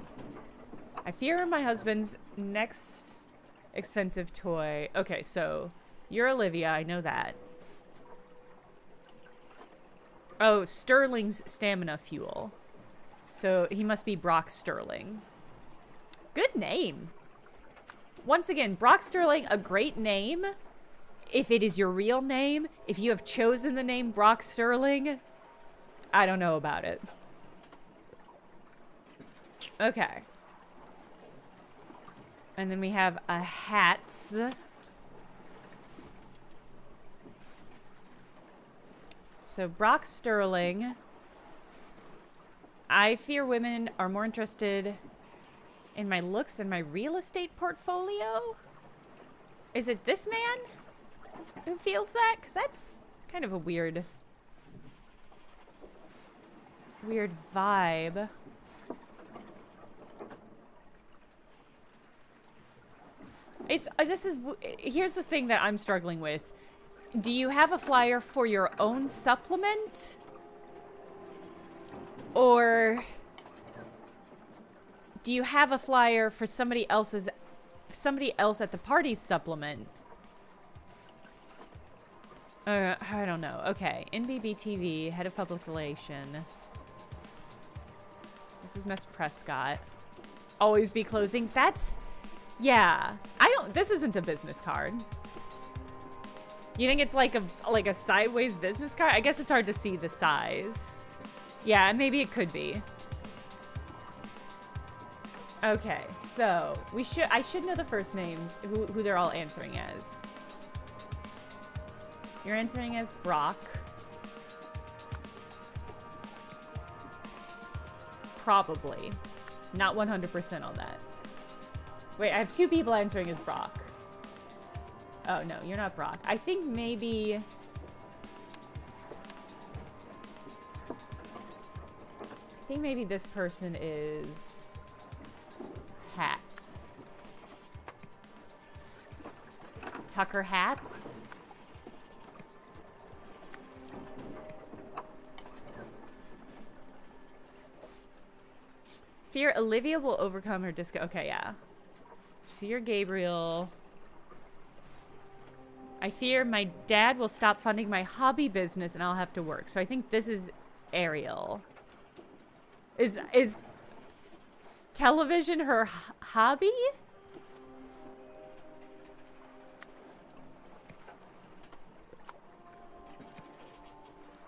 I fear my husband's next expensive toy. Okay, so you're Olivia, I know that. Oh, Sterling's stamina fuel. So he must be Brock Sterling. Good name. Once again, Brock Sterling, a great name. If it is your real name, if you have chosen the name Brock Sterling, I don't know about it. Okay. And then we have a hats. So Brock Sterling. I fear women are more interested in my looks than my real estate portfolio. Is it this man who feels that? Because that's kind of a weird vibe. Here's the thing that I'm struggling with. Do you have a flyer for your own supplement? Or do you have a flyer for somebody else at the party's supplement? I don't know. Okay, NBB TV, head of public relation. This is Miss Prescott. Always be closing. That's, yeah. This isn't a business card. You think it's like a sideways business card? I guess it's hard to see the size. Yeah, maybe it could be. Okay, so I should know the first names, who they're all answering as. You're answering as Brock. Probably. Not 100% on that. Wait, I have two people answering as Brock. Oh, no, you're not Brock. I think maybe... this person is... Hats. Tucker Hats? Fear Olivia will overcome her disco. Okay, yeah. So you're Gabriel. I fear my dad will stop funding my hobby business and I'll have to work. So I think this is Ariel. Is television her hobby?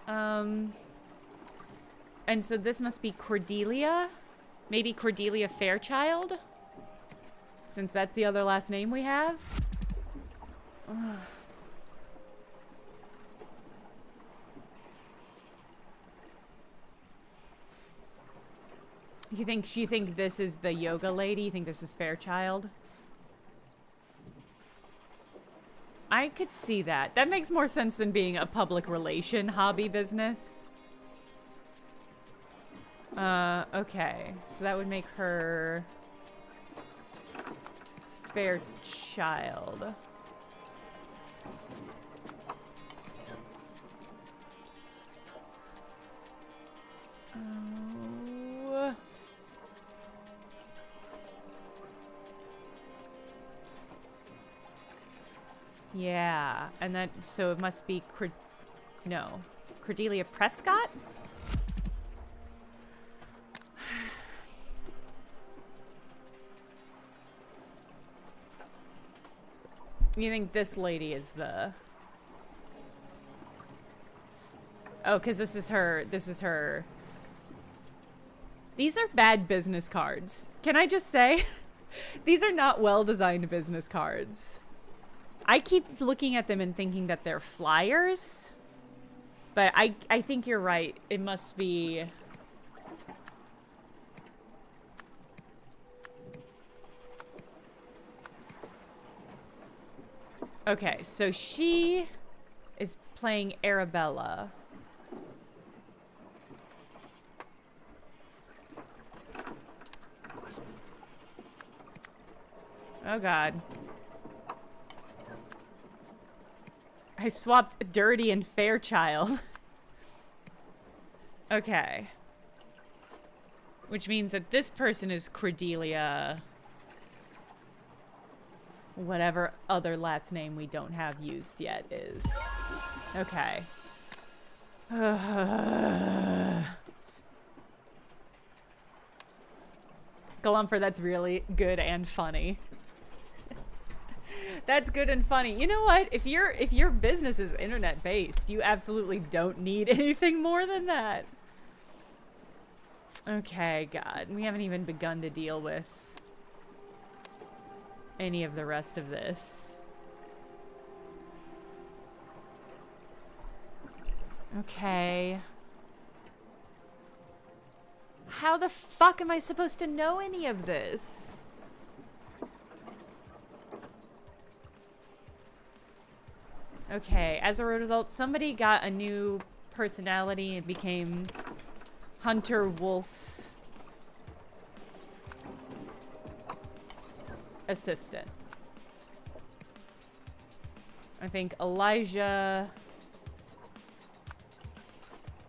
And so this must be Cordelia. Maybe Cordelia Fairchild? Since that's the other last name we have. Ugh. You think this is the yoga lady? You think this is Fairchild? I could see that. That makes more sense than being a public relation hobby business. Okay. So that would make her Fairchild. Oh. Yeah, and that, so it must be, no, Cordelia Prescott? You think this lady is the... Oh, because this is her. These are bad business cards. Can I just say? These are not well-designed business cards. I keep looking at them and thinking that they're flyers. But I think you're right. It must be... Okay, so she is playing Arabella. Oh god. I swapped Dirty and Fairchild. Okay. Which means that this person is Cordelia... whatever other last name we don't have used yet is. Okay. Galumfer, that's really good and funny. That's good and funny. You know what? If your business is internet based, you absolutely don't need anything more than that. Okay, God. We haven't even begun to deal with any of the rest of this. Okay. How the fuck am I supposed to know any of this? Okay, as a result, somebody got a new personality and became Hunter Wolf's assistant. I think Elijah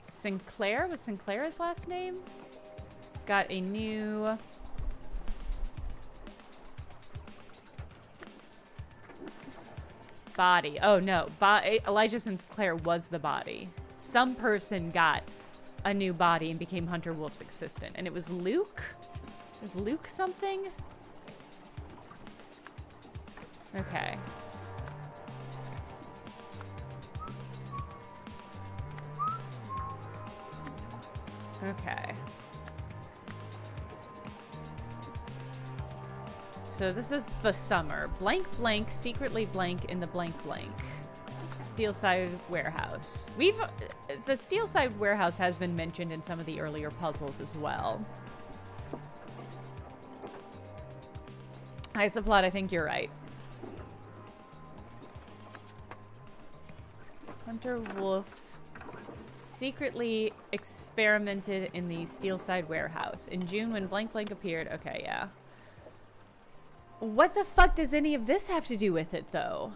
Sinclair, was Sinclair his last name? Got a new body. Oh no, Elijah Sinclair was the body. Some person got a new body and became Hunter Wolf's assistant, and it was Luke? Is Luke something? Okay. Okay. So this is the summer. Blank blank, secretly blank in the blank blank. Steelside Warehouse. The Steelside Warehouse has been mentioned in some of the earlier puzzles as well. Isoplot, I think you're right. Hunter Wolf secretly experimented in the Steelside Warehouse. In June, when blank blank appeared. Okay, yeah. What the fuck does any of this have to do with it, though?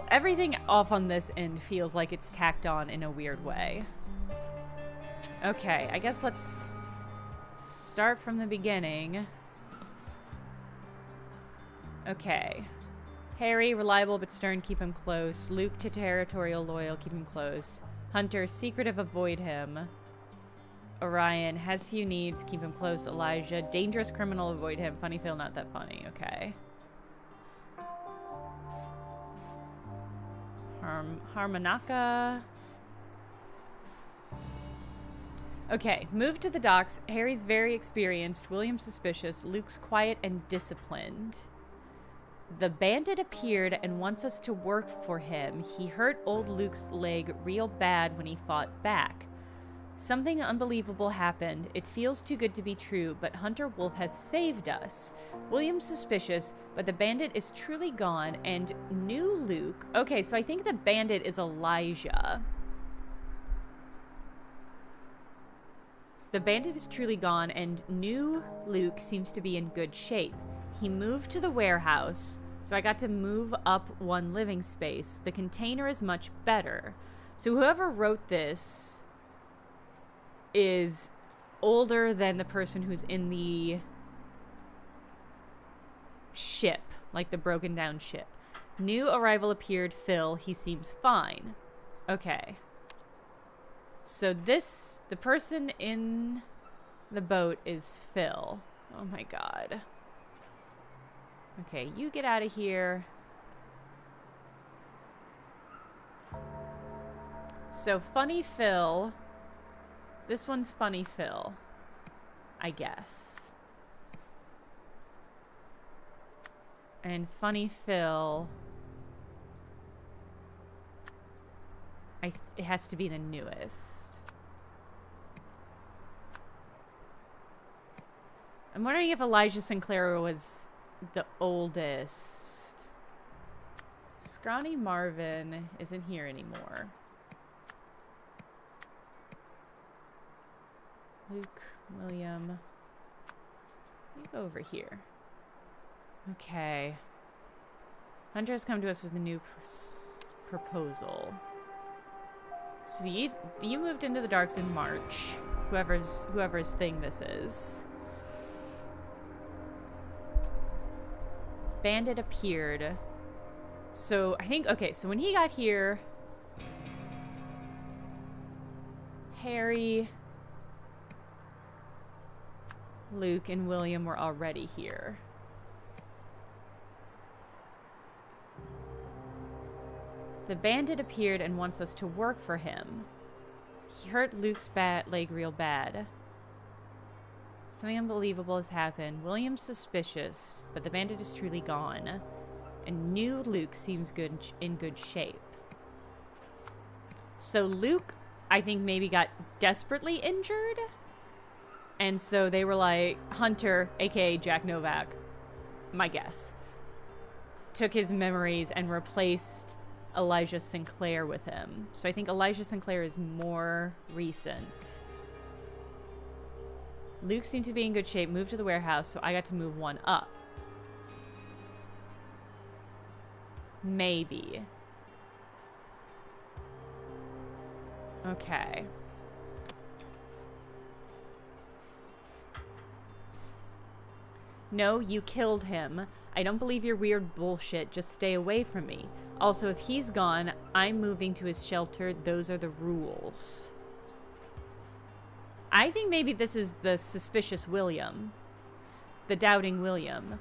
Everything off on this end feels like it's tacked on in a weird way. Okay, I guess let's start from the beginning. Okay. Harry, reliable but stern, keep him close. Luke, territorial, loyal, keep him close. Hunter, secretive, avoid him. Orion, has few needs, keep him close. Elijah, dangerous criminal, avoid him. Funny Phil, not that funny. Okay. Harmonaka. Okay, move to the docks. Harry's very experienced. William's suspicious. Luke's quiet and disciplined. The bandit appeared and wants us to work for him. He hurt old Luke's leg real bad when he fought back. Something unbelievable happened. It feels too good to be true, but Hunter Wolf has saved us. William's suspicious, but the bandit is truly gone, and new Luke... Okay, so I think the bandit is Elijah. The bandit is truly gone, and new Luke seems to be in good shape. He moved to the warehouse, so I got to move up one living space. The container is much better. So whoever wrote this is older than the person who's in the ship, like the broken down ship. New arrival appeared, Phil. He seems fine. Okay. So the person in the boat is Phil. Oh my god. Okay, you get out of here. So Funny Phil. This one's Funny Phil, I guess. And Funny Phil, it has to be the newest. I'm wondering if Elijah Sinclair was the oldest. Scrawny Marvin isn't here anymore. Luke, William, you go over here. Okay. Hunter has come to us with a new proposal. So you moved into the Darks in March. Whoever's thing this is. Bandit appeared. So I think, okay, so when he got here, Harry, Luke, and William were already here. The bandit appeared and wants us to work for him. He hurt Luke's leg real bad. Something unbelievable has happened. William's suspicious, but the bandit is truly gone. And new Luke seems in good shape. So Luke, I think, maybe got desperately injured. And so they were like, Hunter, aka Jack Novak, my guess, took his memories and replaced Elijah Sinclair with him. So I think Elijah Sinclair is more recent. Luke seemed to be in good shape, moved to the warehouse, so I got to move one up. Maybe. Okay. No, you killed him. I don't believe your weird bullshit. Just stay away from me. Also, if he's gone, I'm moving to his shelter. Those are the rules. I think maybe this is the suspicious William. The doubting William.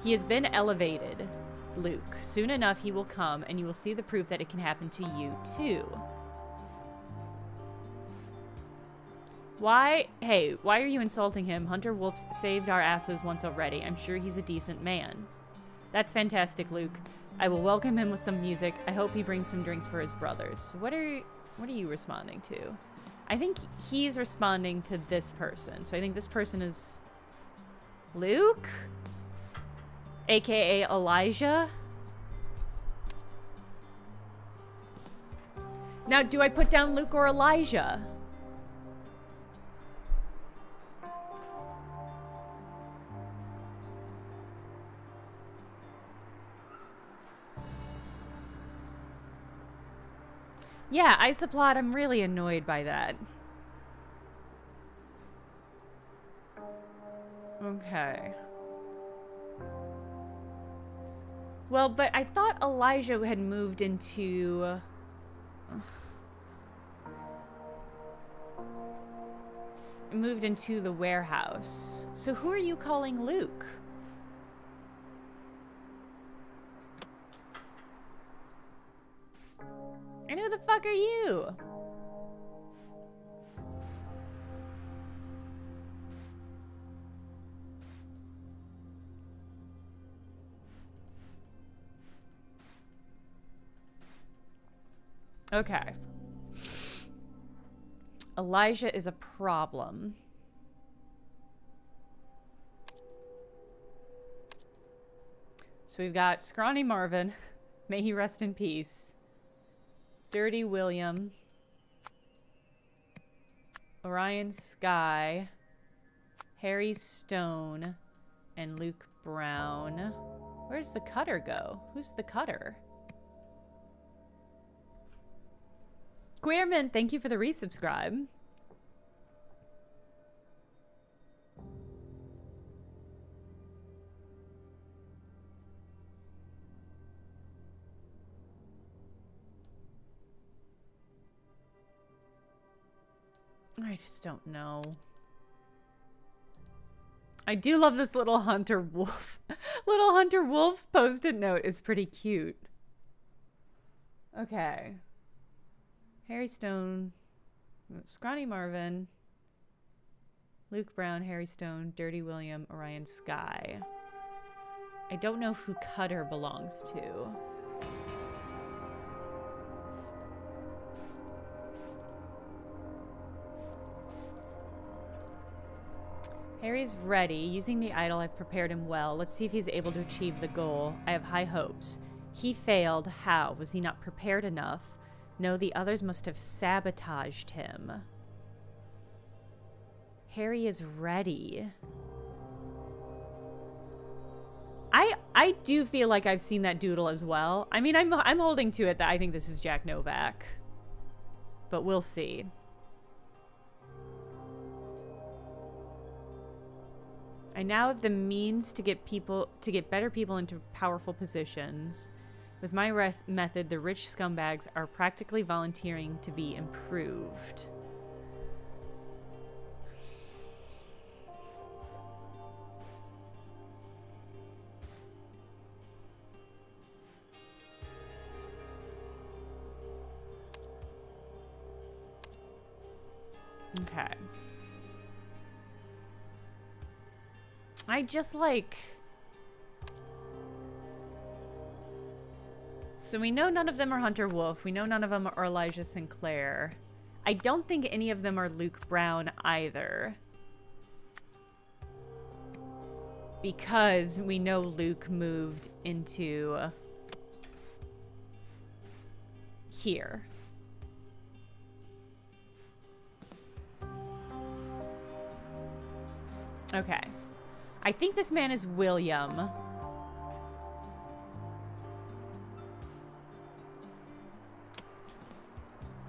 He has been elevated, Luke. Soon enough, he will come, and you will see the proof that it can happen to you, too. Why are you insulting him? Hunter Wolf saved our asses once already. I'm sure he's a decent man. That's fantastic, Luke. I will welcome him with some music. I hope he brings some drinks for his brothers. What are you responding to? I think he's responding to this person. So I think this person is Luke, aka Elijah. Now, do I put down Luke or Elijah? Yeah, Isoplot, I'm really annoyed by that. Okay. Well, but I thought Elijah had moved into... moved into the warehouse. So who are you calling Luke? And who the fuck are you? Okay. Elijah is a problem. So we've got Scrawny Marvin. May he rest in peace. Dirty William, Orion Sky, Harry Stone, and Luke Brown. Where's the cutter go? Who's the cutter? Queerman, thank you for the resubscribe. I just don't know. I do love this little Hunter Wolf. Little Hunter Wolf post-it note is pretty cute. Okay. Harry Stone, Scrawny Marvin, Luke Brown, Harry Stone, Dirty William, Orion Sky. I don't know who Cutter belongs to. Harry's ready. Using the idol, I've prepared him well. Let's see if he's able to achieve the goal. I have high hopes. He failed. How? Was he not prepared enough? No, the others must have sabotaged him. Harry is ready. I do feel like I've seen that doodle as well. I mean, I'm holding to it that I think this is Jack Novak. But we'll see. I now have the means to get better people into powerful positions. With my method, the rich scumbags are practically volunteering to be improved. Okay. I just like... So we know none of them are Hunter Wolf. We know none of them are Elijah Sinclair. I don't think any of them are Luke Brown either. Because we know Luke moved into... here. Okay. I think this man is William.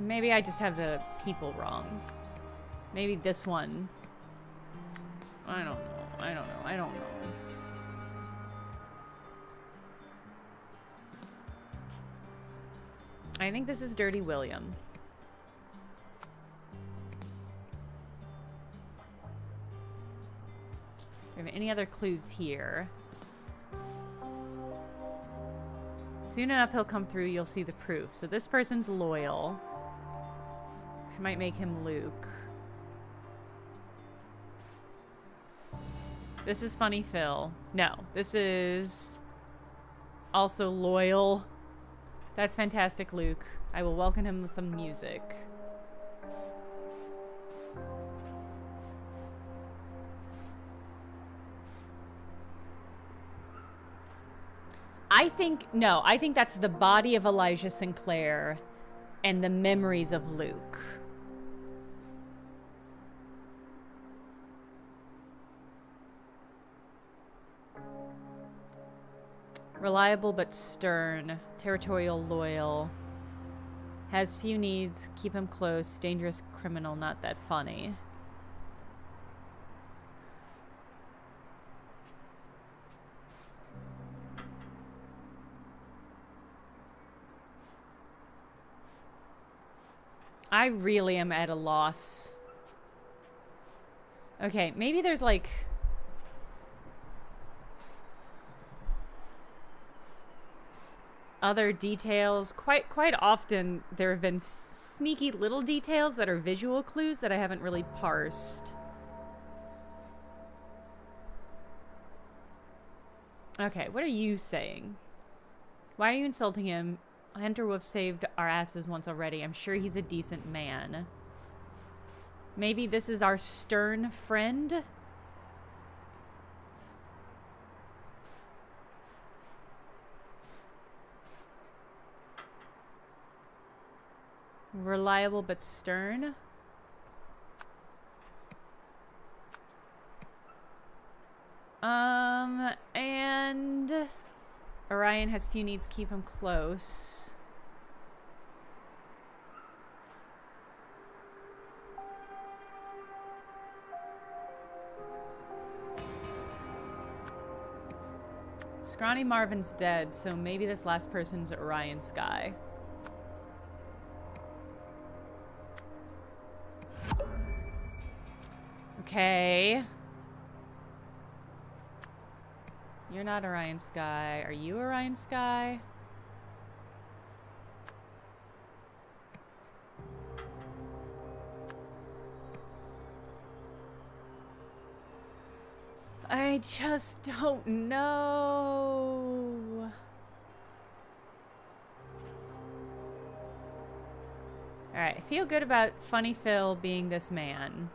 Maybe I just have the people wrong. Maybe this one. I don't know. I think this is Dirty William. Do we have any other clues here? Soon enough he'll come through, you'll see the proof. So this person's loyal. Which might make him Luke. This is Funny Phil. No, this is also loyal. That's Fantastic Luke. I will welcome him with some music. I think that's the body of Elijah Sinclair and the memories of Luke. Reliable but stern, territorial, loyal, has few needs, keep him close, dangerous criminal, not that funny. I really am at a loss. Okay, maybe there's like... other details. Quite often there have been sneaky little details that are visual clues that I haven't really parsed. Okay, what are you saying? Why are you insulting him? Hunter Wolf saved our asses once already. I'm sure he's a decent man. Maybe this is our stern friend? Reliable but stern. And Orion has few needs, keep him close. Scrawny Marvin's dead, so maybe this last person's Orion Sky. Okay. You're not Orion Sky. Are you Orion Sky? I just don't know. Alright, I feel good about Funny Phil being this man.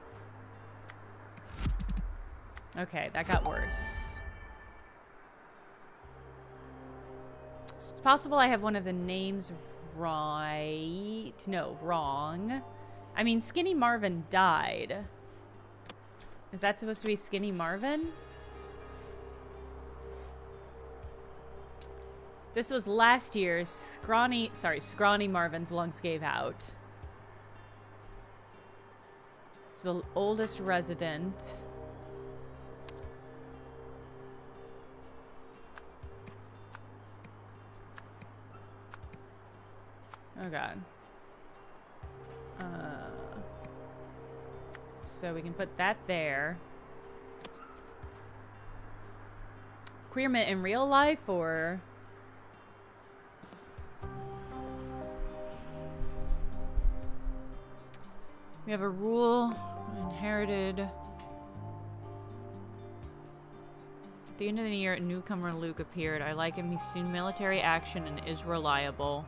Okay, that got worse. It's possible I have one of the names right. No, wrong. I mean, Skinny Marvin died. Is that supposed to be Skinny Marvin? This was last year's Scrawny Marvin's lungs gave out. It's the oldest resident. Oh god. So we can put that there. Queerment in real life, or... We have a rule inherited. At the end of the year, a newcomer Luke appeared. I like him. He's seen military action and is reliable.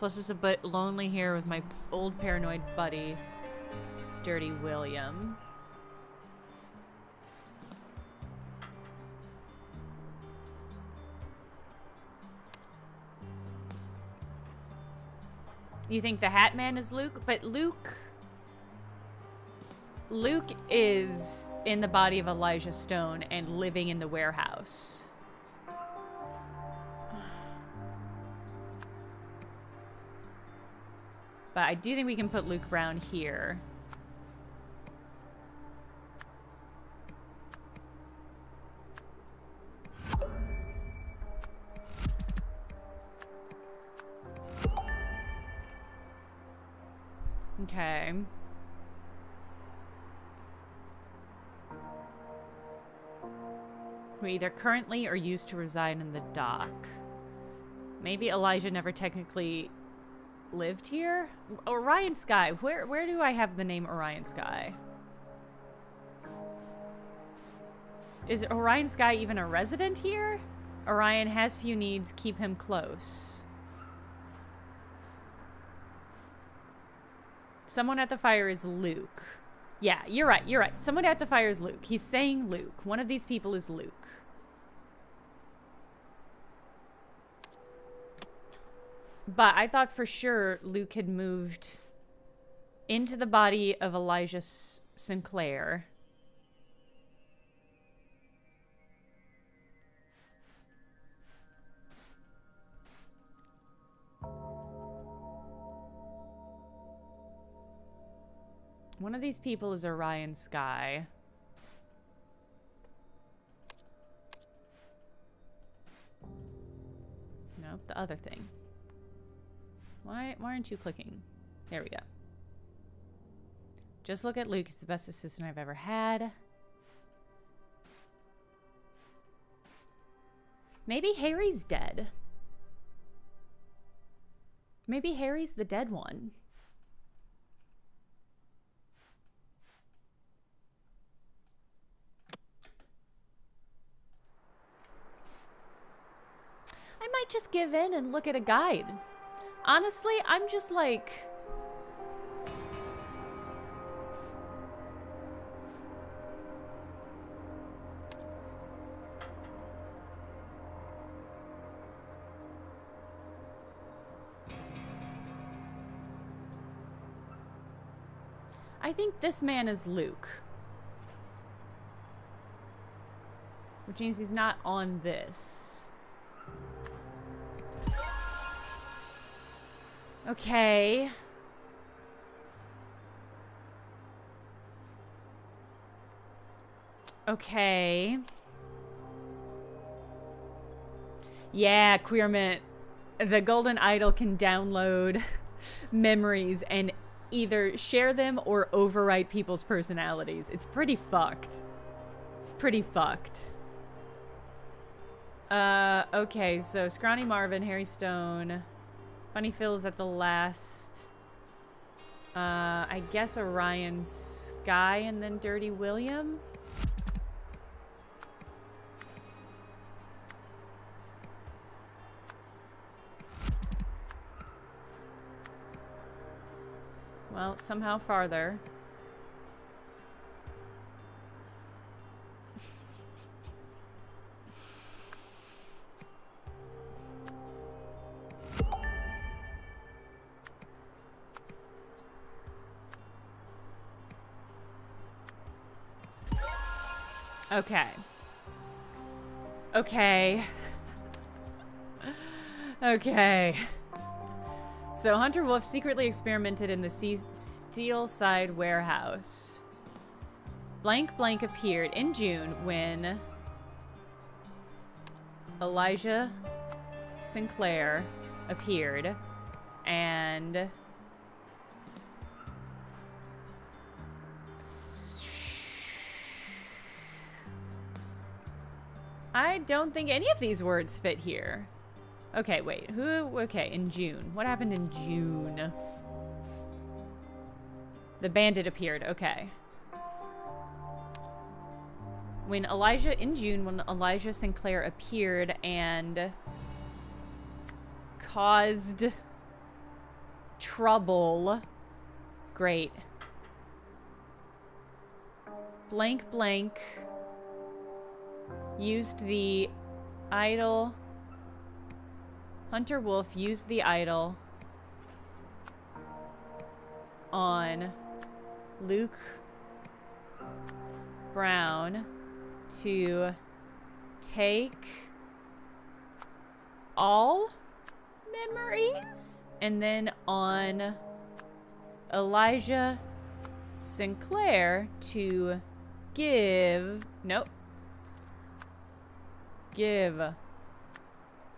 Plus, it's a bit lonely here with my old paranoid buddy, Dirty William. You think the Hat Man is Luke? But Luke is in the body of Elijah Stone and living in the warehouse. But I do think we can put Luke Brown here. Okay. Who either currently or used to reside in the dock. Maybe Elijah never technically lived here? Orion Sky. Where do I have the name Orion Sky? Is Orion Sky even a resident here? Orion has few needs, keep him close. Someone at the fire is Luke. Yeah, you're right, you're right. Someone at the fire is Luke. He's saying Luke. One of these people is Luke. But I thought for sure Luke had moved into the body of Elijah Sinclair. One of these people is Orion Sky. Nope, the other thing. Why aren't you clicking? There we go. Just look at Luke. He's the best assistant I've ever had. Maybe Harry's dead. Maybe Harry's the dead one. I might just give in and look at a guide. Honestly, I'm just like... I think this man is Luke. Which means he's not on this. Okay. Okay. Yeah, Queerment. The Golden Idol can download memories and either share them or overwrite people's personalities. It's pretty fucked. It's pretty fucked. Okay, so Scrawny Marvin, Harry Stone, Funny Phil's at the last. I guess Orion Sky and then Dirty William. Well, somehow farther. Okay. Okay. Okay. So Hunter Wolf secretly experimented in the Steelside warehouse. Blank Blank appeared in June when Elijah Sinclair appeared and I don't think any of these words fit here. Okay, wait. Okay, in June. What happened in June? The bandit appeared. Okay. In June, when Elijah Sinclair appeared and caused trouble. Great. Blank Blank used the idol. Hunter Wolf used the idol on Luke Brown to take all memories, and then on Elijah Sinclair to give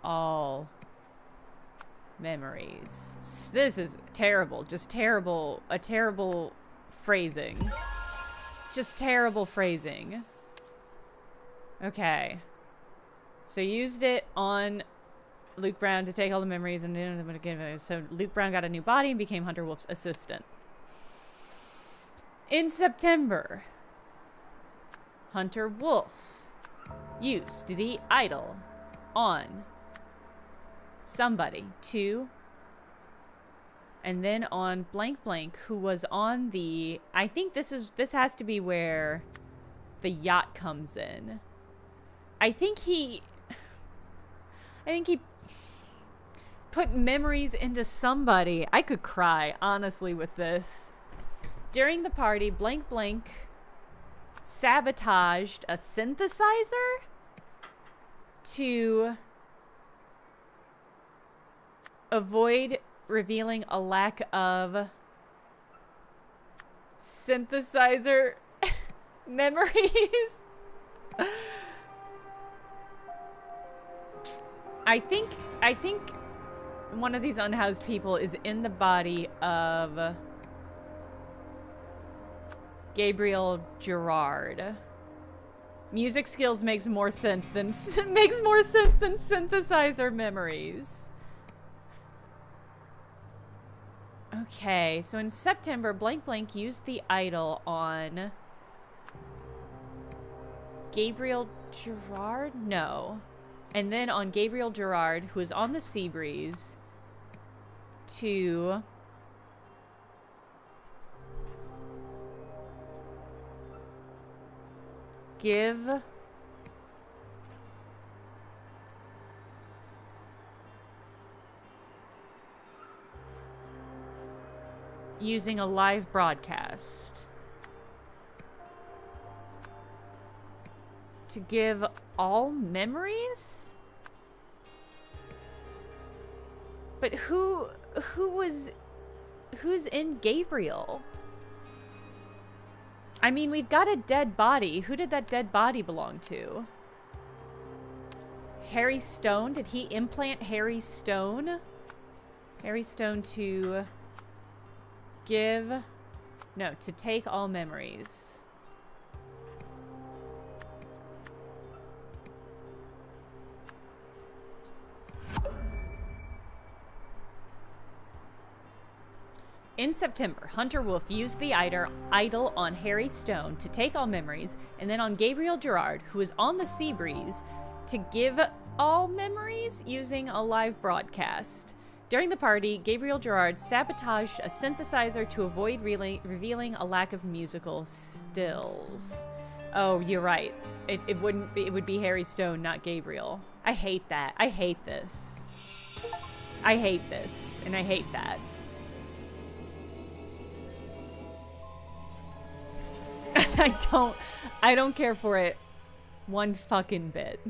all memories. This is terrible. Just terrible. A terrible phrasing. Just terrible phrasing. Okay. So used it on Luke Brown to take all the memories and then so Luke Brown got a new body and became Hunter Wolf's assistant. In September, Hunter Wolf used the idol on somebody to, and then on Blank Blank, who was on the, I think this has to be where the yacht comes in. I think he put memories into somebody. I could cry, honestly, with this. During the party, Blank Blank sabotaged a synthesizer to avoid revealing a lack of synthesizer memories. I think one of these unhoused people is in the body of Gabriel Gerard. Music skills makes more sense than synthesizer memories. Okay, so in September, Blank Blank used the idol on Gabriel Gerard? No. And then on Gabriel Gerard, who is on the Seabreeze, to give using a live broadcast to give all memories? But who's in Gabriel? I mean, we've got a dead body. Who did that dead body belong to? Harry Stone? Did he implant Harry Stone? Harry Stone to give... No, to take all memories. In September, Hunter Wolf used the idol on Harry Stone to take all memories, and then on Gabriel Gerard, who was on the Sea Breeze, to give all memories using a live broadcast. During the party, Gabriel Gerard sabotaged a synthesizer to avoid revealing a lack of musical stills. Oh, you're right. It would be Harry Stone, not Gabriel. I hate that. I hate this. I hate this, and I hate that. I don't care for it one fucking bit.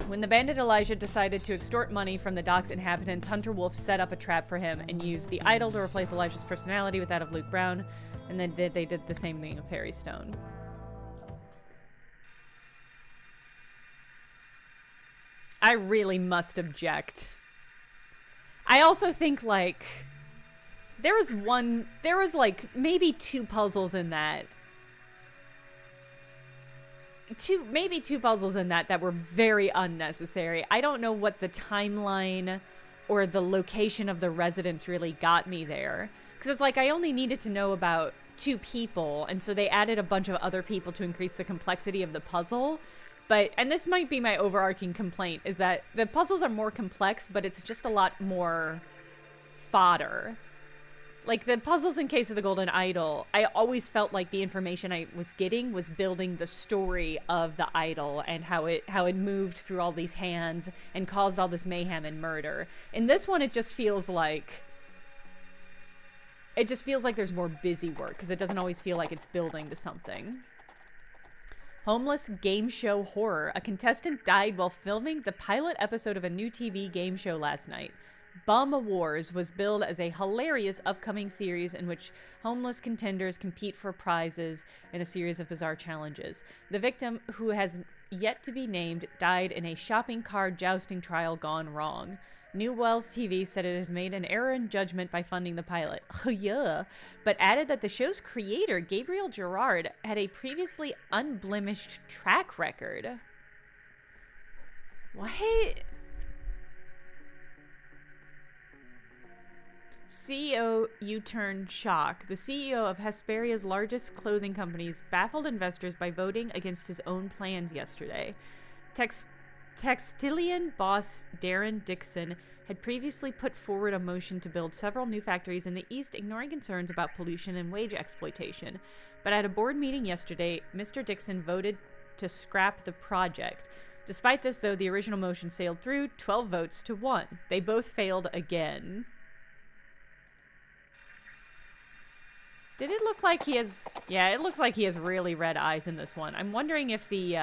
When the bandit Elijah decided to extort money from the dock's inhabitants, Hunter Wolf set up a trap for him and used the idol to replace Elijah's personality with that of Luke Brown, and then they did the same thing with Harry Stone. I really must object. I also think, like... There was like maybe two puzzles in that. Maybe two puzzles in that were very unnecessary. I don't know what the timeline or the location of the residence really got me there. Because it's like I only needed to know about two people, and so they added a bunch of other people to increase the complexity of the puzzle. And this might be my overarching complaint, is that the puzzles are more complex, but it's just a lot more fodder. Like, the puzzles in Case of the Golden Idol, I always felt like the information I was getting was building the story of the idol and how it moved through all these hands and caused all this mayhem and murder. In this one, it just feels like there's more busy work, because it doesn't always feel like it's building to something. Homeless game show horror. A contestant died while filming the pilot episode of a new TV game show last night. Bum Wars was billed as a hilarious upcoming series in which homeless contenders compete for prizes in a series of bizarre challenges. The victim, who has yet to be named, died in a shopping cart jousting trial gone wrong. New Wells TV said it has made an error in judgment by funding the pilot. Yeah, but added that the show's creator, Gabriel Gerard, had a previously unblemished track record. What? CEO U-turn shock. The CEO of Hesperia's largest clothing companies baffled investors by voting against his own plans yesterday. Textilian boss Darren Dixon had previously put forward a motion to build several new factories in the East, ignoring concerns about pollution and wage exploitation. But at a board meeting yesterday, Mr. Dixon voted to scrap the project. Despite this, though, the original motion sailed through, 12 votes to 1. They both failed again. Did it look like he has... Yeah, it looks like he has really red eyes in this one. I'm wondering if the,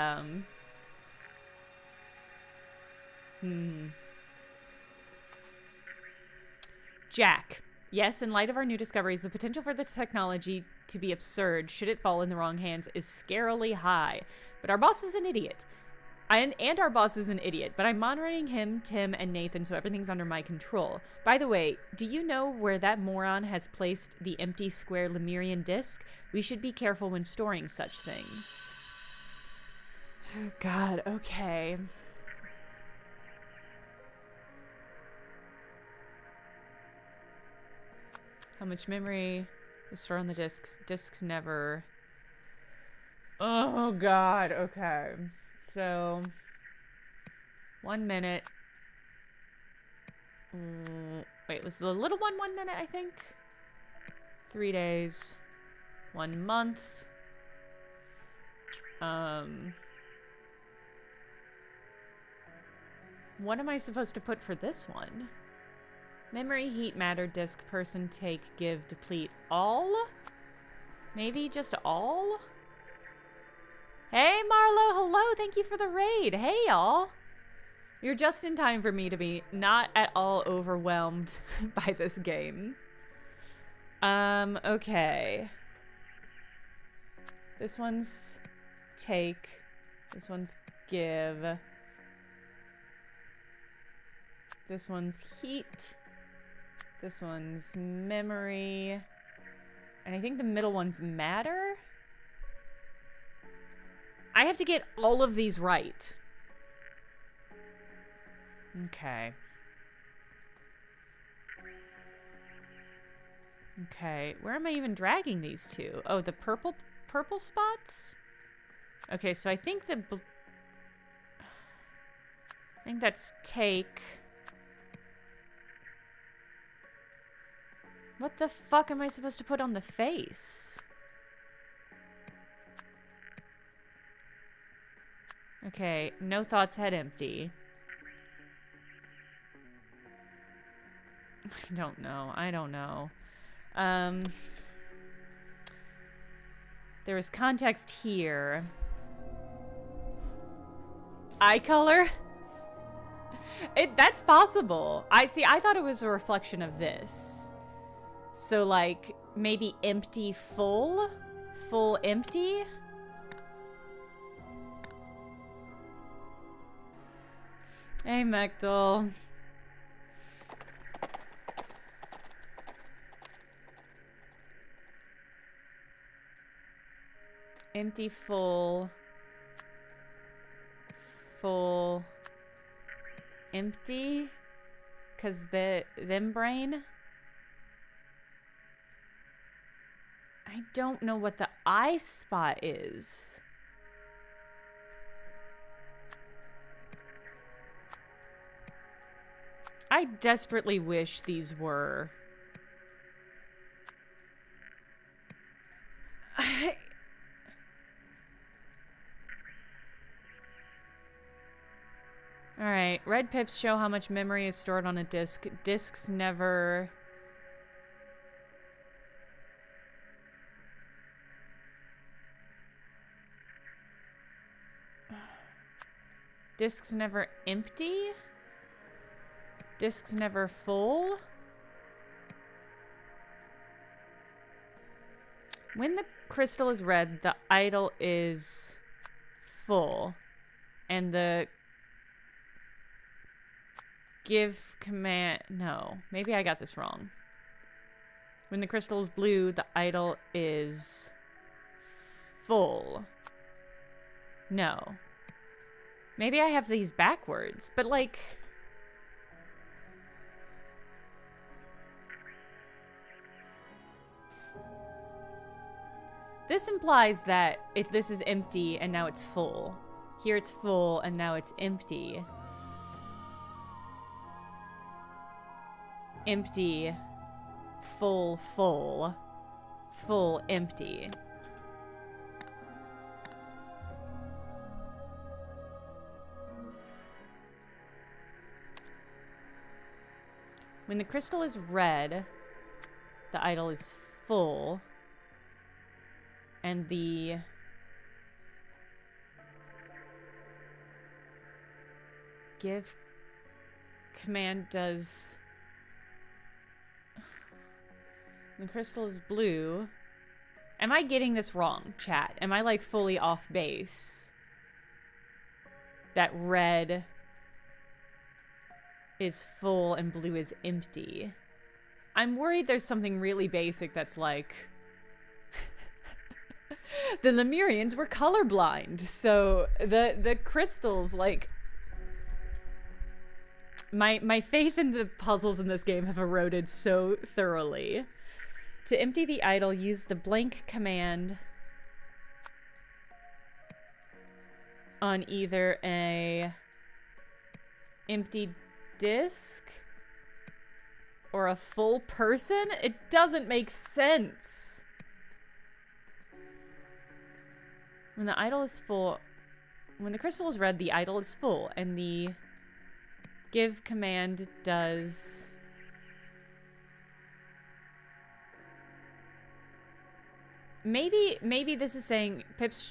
Jack. Yes, in light of our new discoveries, the potential for this technology to be absurd, should it fall in the wrong hands, is scarily high. But our boss is an idiot. And our boss is an idiot, but I'm monitoring him, Tim, and Nathan, so everything's under my control. By the way, do you know where that moron has placed the empty square Lemurian disc? We should be careful when storing such things. Oh, God, okay. How much memory is stored on the discs? Discs never... Oh, God, okay. So, 1 minute. Wait, was the little one 1 minute, I think? 3 days. 1 month. What am I supposed to put for this one? Memory, heat, matter, disk, person, take, give, deplete. All? Maybe just all? Hey, Marlo, hello, thank you for the raid. Hey, y'all. You're just in time for me to be not at all overwhelmed by this game. Okay. This one's take. This one's give. This one's heat. This one's memory. And I think the middle one's matter. I have to get all of these right. Okay. Okay, where am I even dragging these to? Oh, the purple spots? Okay, so I think I think that's take. What the fuck am I supposed to put on the face? Okay, no thoughts, head empty. I don't know. I don't know. There is context here. Eye color? That's possible. I thought it was a reflection of this. So like maybe empty full? Full empty? Hey, Mechdel. Empty, full. Full. Empty? 'Cause them brain? I don't know what the eye spot is. I desperately wish these were... Alright, red pips show how much memory is stored on a disk. Disks never... Disks never empty? Disks never full? When the crystal is red, the idol is full. And the give command... No, maybe I got this wrong. When the crystal is blue, the idol is full. No. Maybe I have these backwards, but like... This implies that this is empty and now it's full. Here it's full and now it's empty. Empty, full, full, full, empty. When the crystal is red, the idol is full, and the give command does... When the crystal is blue... Am I getting this wrong, chat? Am I like fully off base? That red is full and blue is empty. I'm worried there's something really basic that's like... The Lemurians were colorblind, so the crystals, like... My faith in the puzzles in this game have eroded so thoroughly. To empty the idol, use the blank command on either a empty disk or a full person? It doesn't make sense. When the idol is full... When the crystal is red, the idol is full, and the give command does... Maybe this is saying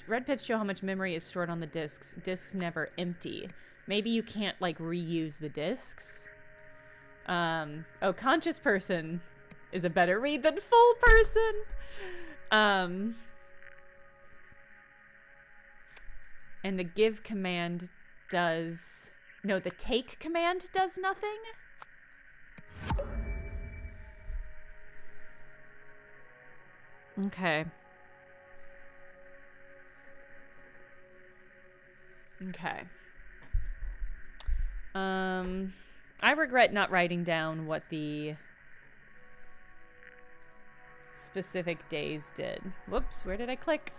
red pips show how much memory is stored on the disks. Disks never empty. Maybe you can't, like, reuse the disks. Oh, conscious person is a better read than full person. And the give command does... No, the take command does nothing? Okay. Okay. I regret not writing down what the specific days did. Whoops, where did I click?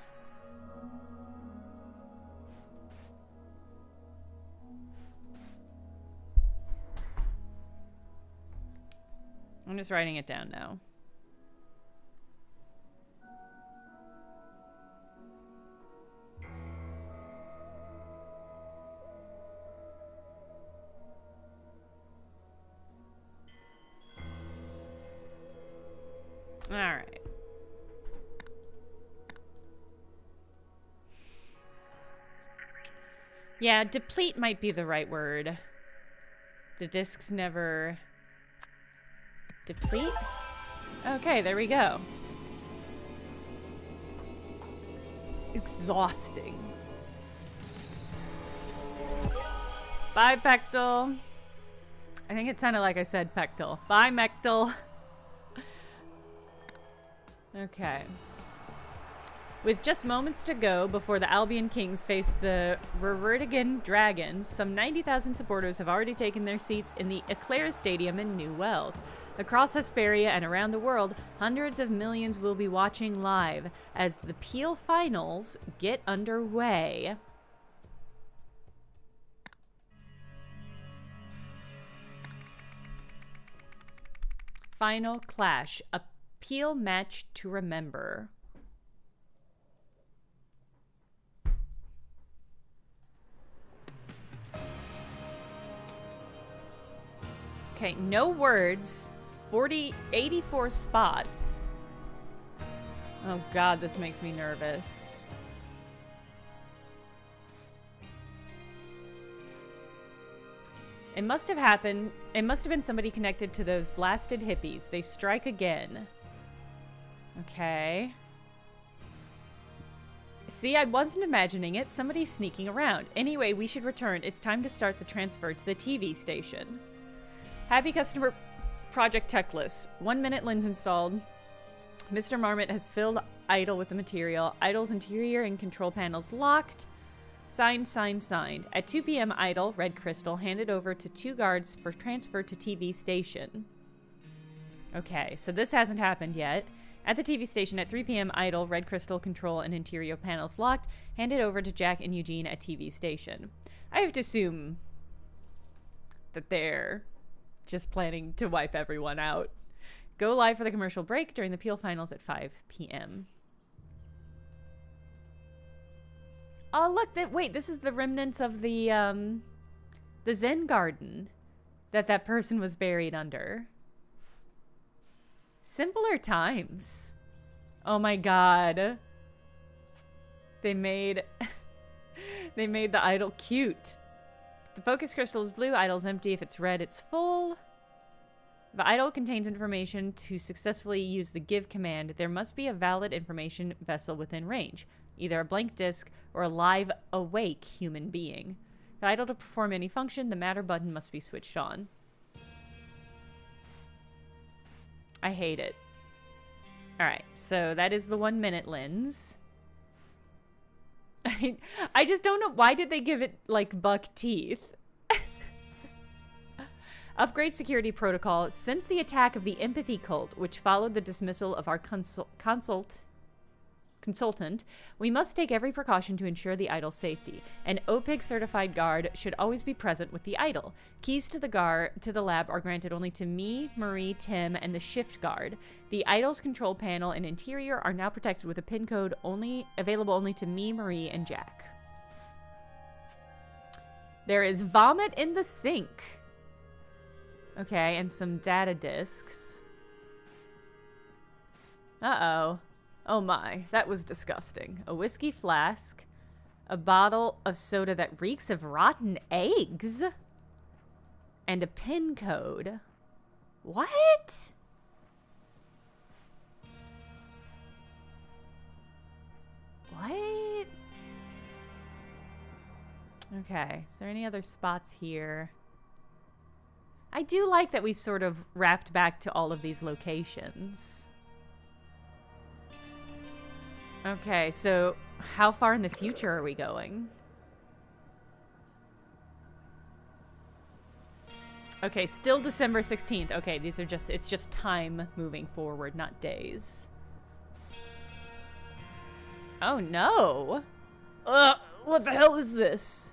I'm just writing it down now. All right. Yeah, deplete might be the right word. The discs never deplete? Okay, there we go. Exhausting. Bye, Pectal. I think it sounded like I said Pectal. Bye, Mectal. Okay. With just moments to go before the Albion Kings face the Revertigan Dragons, some 90,000 supporters have already taken their seats in the Eclair Stadium in New Wells. Across Hesperia and around the world, hundreds of millions will be watching live as the Peel Finals get underway. Final Clash, a Peel match to remember. Okay, no words. 84 spots. Oh god, this makes me nervous. It must have happened. It must have been somebody connected to those blasted hippies. They strike again. Okay. See, I wasn't imagining it. Somebody's sneaking around. Anyway, we should return. It's time to start the transfer to the TV station. Happy customer project tech list. 1 minute lens installed. Mr. Marmot has filled idle with the material. Idle's interior and control panels locked. Signed, signed, signed. At 2 p.m. idle, red crystal, handed over to 2 guards for transfer to TV station. Okay, so this hasn't happened yet. At the TV station at 3 p.m. idle, red crystal, control, and interior panels locked. Handed over to Jack and Eugene at TV station. I have to assume that they're just planning to wipe everyone out. Go live for the commercial break during the Peel Finals at 5 p.m. Oh, look! Wait, this is the remnants of the Zen garden that person was buried under. Simpler times. Oh my god. They made the idol cute. The focus crystal is blue, idol's empty. If it's red, it's full. The idol contains information to successfully use the give command. There must be a valid information vessel within range, either a blank disk or a live, awake human being. For the idol to perform any function, the matter button must be switched on. I hate it. Alright, so that is the 1 minute lens. I just don't know. Why did they give it, like, buck teeth? Upgrade security protocol. Since the attack of the empathy cult, which followed the dismissal of our consultant, we must take every precaution to ensure the idol's safety. An OPIG certified guard should always be present with the idol. Keys to the lab are granted only to me, Marie, Tim, and the shift guard. The idol's control panel and interior are now protected with a pin code available only to me, Marie, and Jack. There is vomit in the sink. Okay, and some data disks. Uh-oh. Oh my, that was disgusting. A whiskey flask, a bottle of soda that reeks of rotten eggs, and a pin code. What? What? Okay, is there any other spots here? I do like that we sort of wrapped back to all of these locations. Okay, so how far in the future are we going? Okay, still December 16th. Okay, these are just, it's just time moving forward, not days. Oh no! What the hell is this?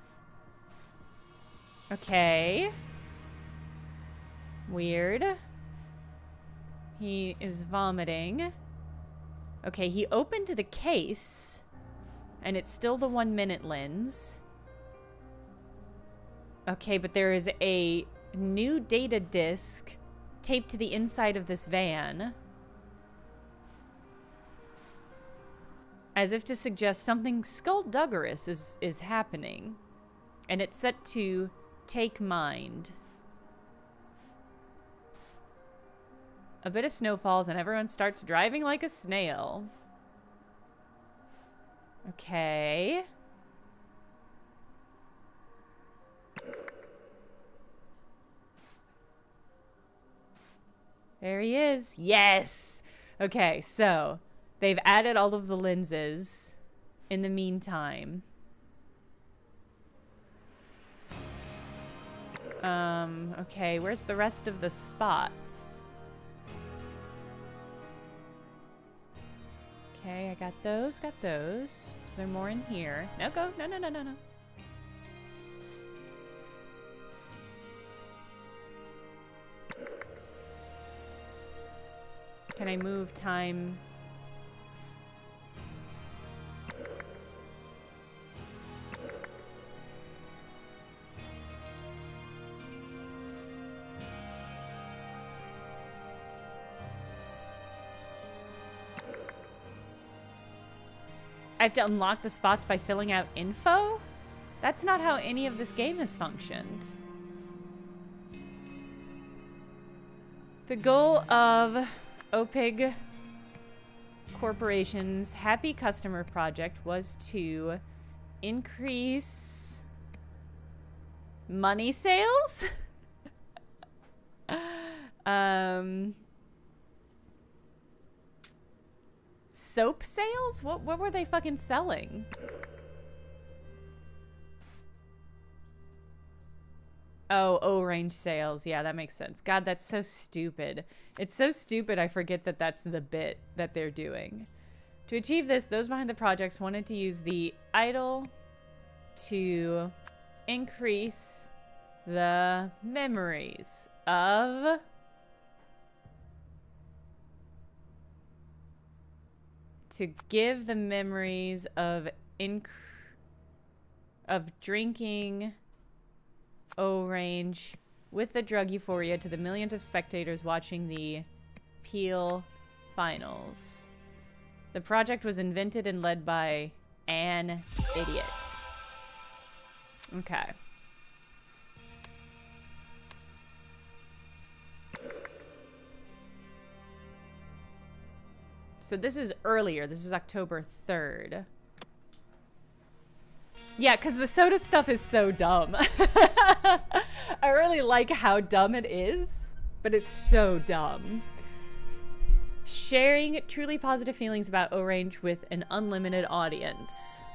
Okay. Weird. He is vomiting. Okay, he opened the case, and it's still the 1 minute lens. Okay, but there is a new data disc taped to the inside of this van, as if to suggest something skullduggerous is happening, and it's set to take mind. A bit of snow falls and everyone starts driving like a snail. Okay. There he is. Yes! Okay, so they've added all of the lenses in the meantime. Okay, where's the rest of the spots? Okay, I got those, got those. Is there more in here? No, go. No, no, no, no, no. Can I move time? I have to unlock the spots by filling out info? That's not how any of this game has functioned. The goal of OPIG Corporation's Happy Customer Project was to increase money sales? Soap sales? What were they fucking selling? Oh, O-range sales. Yeah, that makes sense. God, that's so stupid. It's so stupid I forget that that's the bit that they're doing. To achieve this, those behind the projects wanted to use the idol to increase the memories of... to give the memories of drinking O-range with the drug euphoria to the millions of spectators watching the Peel finals. The project was invented and led by an idiot. Okay. So this is earlier. This is October 3rd. Yeah, because the soda stuff is so dumb. I really like how dumb it is, but it's so dumb. Sharing truly positive feelings about O-range with an unlimited audience.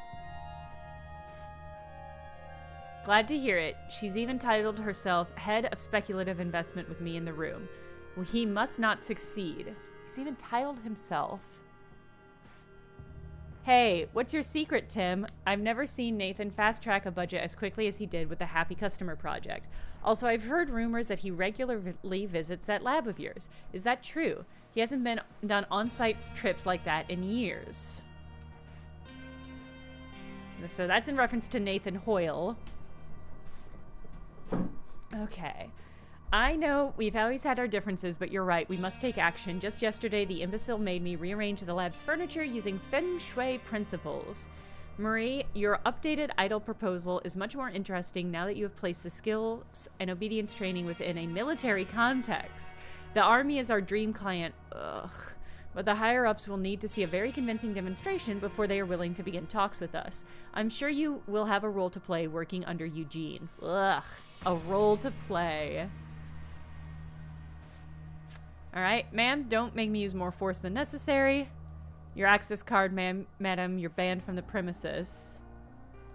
Glad to hear it. She's even titled herself Head of Speculative Investment with me in the room. Well, he must not succeed. He's even titled himself. Hey, what's your secret, Tim? I've never seen Nathan fast-track a budget as quickly as he did with the Happy Customer Project. Also, I've heard rumors that he regularly visits that lab of yours. Is that true? He hasn't been done on-site trips like that in years. So that's in reference to Nathan Hoyle. Okay. I know we've always had our differences, but you're right. We must take action. Just yesterday, the imbecile made me rearrange the lab's furniture using feng shui principles. Marie, your updated idol proposal is much more interesting now that you have placed the skills and obedience training within a military context. The army is our dream client. Ugh. But the higher-ups will need to see a very convincing demonstration before they are willing to begin talks with us. I'm sure you will have a role to play working under Eugene. Ugh. A role to play. Alright, ma'am, don't make me use more force than necessary. Your access card, madam. You're banned from the premises.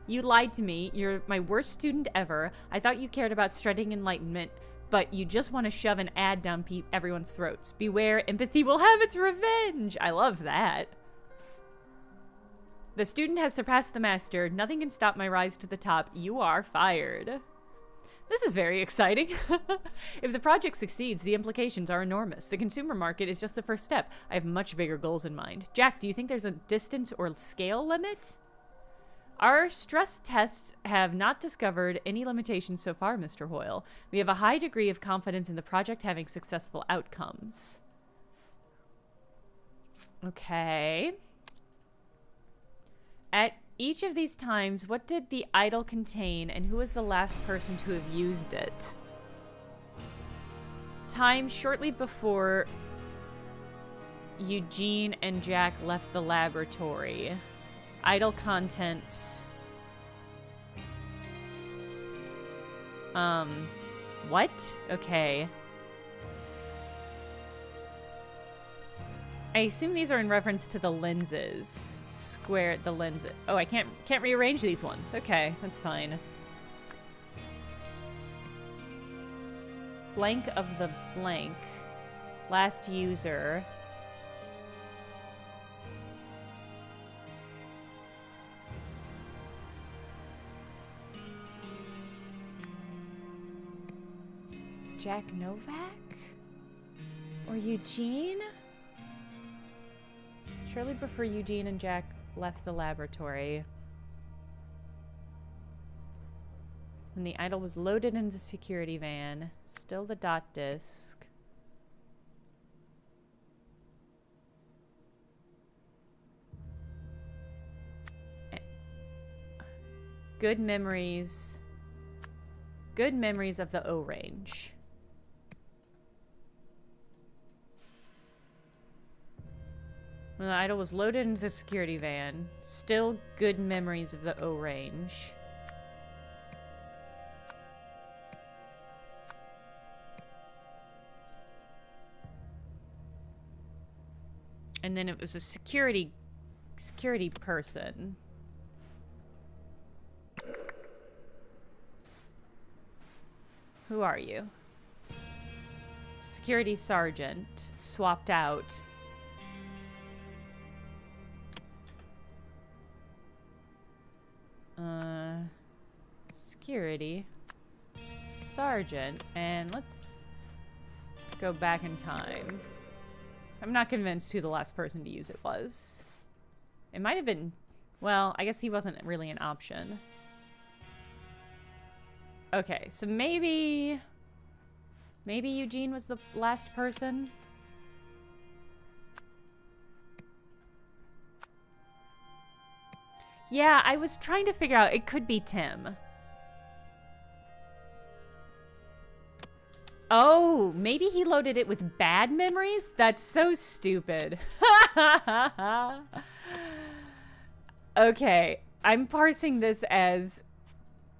You lied to me. You're my worst student ever. I thought you cared about spreading enlightenment, but you just want to shove an ad down everyone's throats. Beware, empathy will have its revenge. I love that. The student has surpassed the master. Nothing can stop my rise to the top. You are fired. This is very exciting. If the project succeeds, the implications are enormous. The consumer market is just the first step. I have much bigger goals in mind. Jack, do you think there's a distance or scale limit? Our stress tests have not discovered any limitations so far, Mr. Hoyle. We have a high degree of confidence in the project having successful outcomes. Okay. At each of these times, what did the idol contain, and who was the last person to have used it? Time shortly before Eugene and Jack left the laboratory. Idle contents. What? Okay. I assume these are in reference to the lenses. The lenses. Oh, I can't rearrange these ones. Okay, that's fine. Blank of the blank. Last user. Jack Novak? Or Eugene? Shortly before Eugene and Jack left the laboratory. When the idol was loaded into the security van. Still the dot disk. Good memories. Good memories of the O-range. When the idol was loaded into the security van. Still good memories of the O-range. And then it was a security person. Who are you? Security sergeant. Swapped out. Security sergeant, and let's go back in time. I'm not convinced who the last person to use it was. It might have been, well, I guess he wasn't really an option. Okay, so maybe Eugene was the last person. Yeah, I was trying to figure out, it could be Tim. Oh, maybe he loaded it with bad memories? That's so stupid. Okay, I'm parsing this as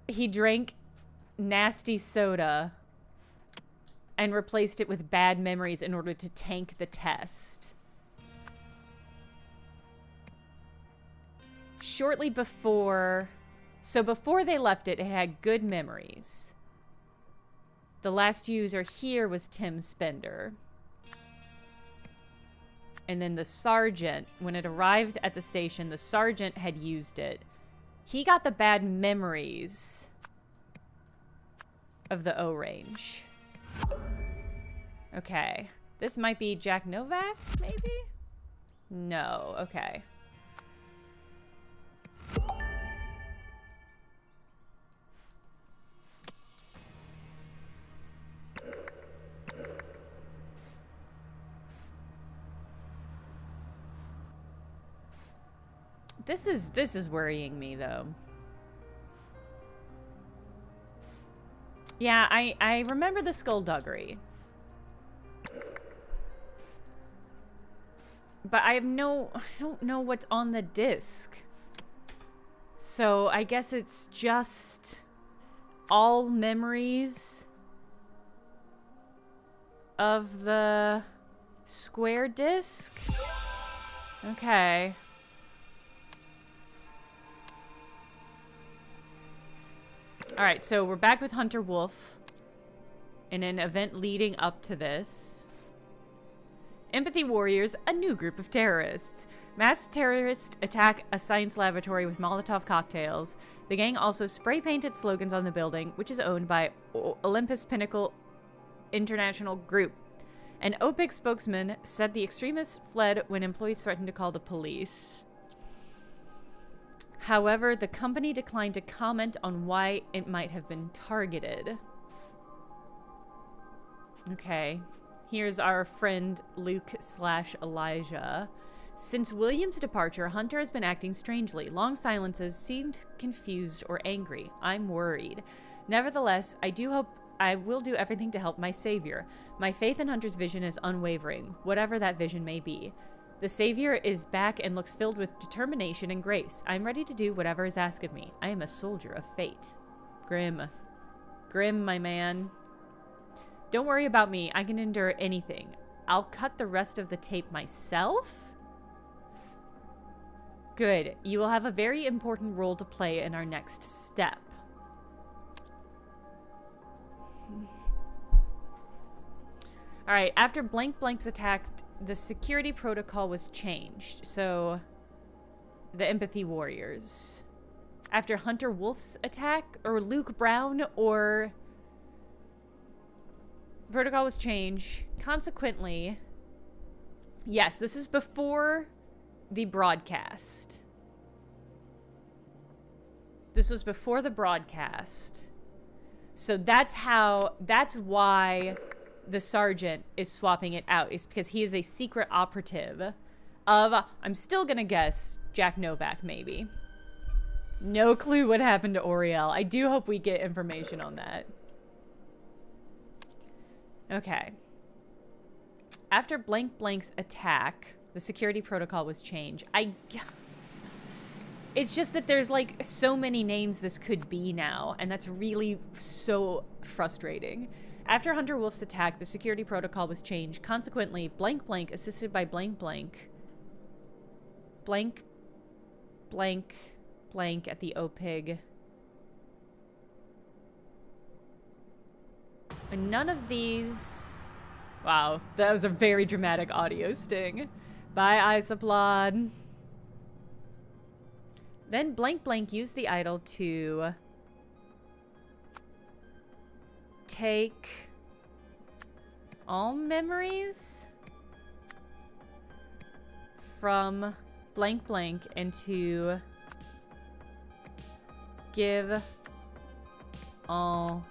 he drank nasty soda and replaced it with bad memories in order to tank the test. Shortly before, so before they left it, it had good memories. The last user here was Tim Spender. And then the sergeant, when it arrived at the station, the sergeant had used it. He got the bad memories of the O-range. Okay. This might be Jack Novak, maybe? No, okay. This is worrying me, though. Yeah, I remember the skullduggery. But I don't know what's on the disc. So I guess it's just all memories of the square disc. Okay. Alright, so we're back with Hunter Wolf in an event leading up to this. Empathy Warriors, a new group of terrorists. Mass terrorists attack a science laboratory with Molotov cocktails. The gang also spray-painted slogans on the building, which is owned by Olympus Pinnacle International Group. An OPIC spokesman said the extremists fled when employees threatened to call the police. However, the company declined to comment on why it might have been targeted. Okay. Here's our friend Luke/Elijah. Since William's departure, Hunter has been acting strangely. Long silences seemed confused or angry. I'm worried. Nevertheless, I will do everything to help my savior. My faith in Hunter's vision is unwavering, whatever that vision may be. The savior is back and looks filled with determination and grace. I'm ready to do whatever is asked of me. I am a soldier of fate. Grim. Grim, my man. Don't worry about me. I can endure anything. I'll cut the rest of the tape myself? Good. You will have a very important role to play in our next step. Alright, after Blank Blank's attacked, the security protocol was changed. So, the Empathy Warriors. After Hunter Wolf's attack, or Luke Brown, or... Protocol was changed. Consequently, yes, this is before the broadcast. This was before the broadcast. So that's why the sergeant is swapping it out. Is because he is a secret operative of, I'm still gonna guess, Jack Novak, maybe. No clue what happened to Oriel. I do hope we get information on that. Okay. After Blank Blank's attack, the security protocol was changed. It's just that there's like so many names this could be now, and that's really so frustrating. After Hunter Wolf's attack, the security protocol was changed. Consequently, Blank Blank, assisted by Blank Blank, Blank Blank Blank at the OPIG. And none of these... Wow, that was a very dramatic audio sting. Bye, Isoplod. Then Blank Blank used the idol to take all memories from Blank Blank and to give all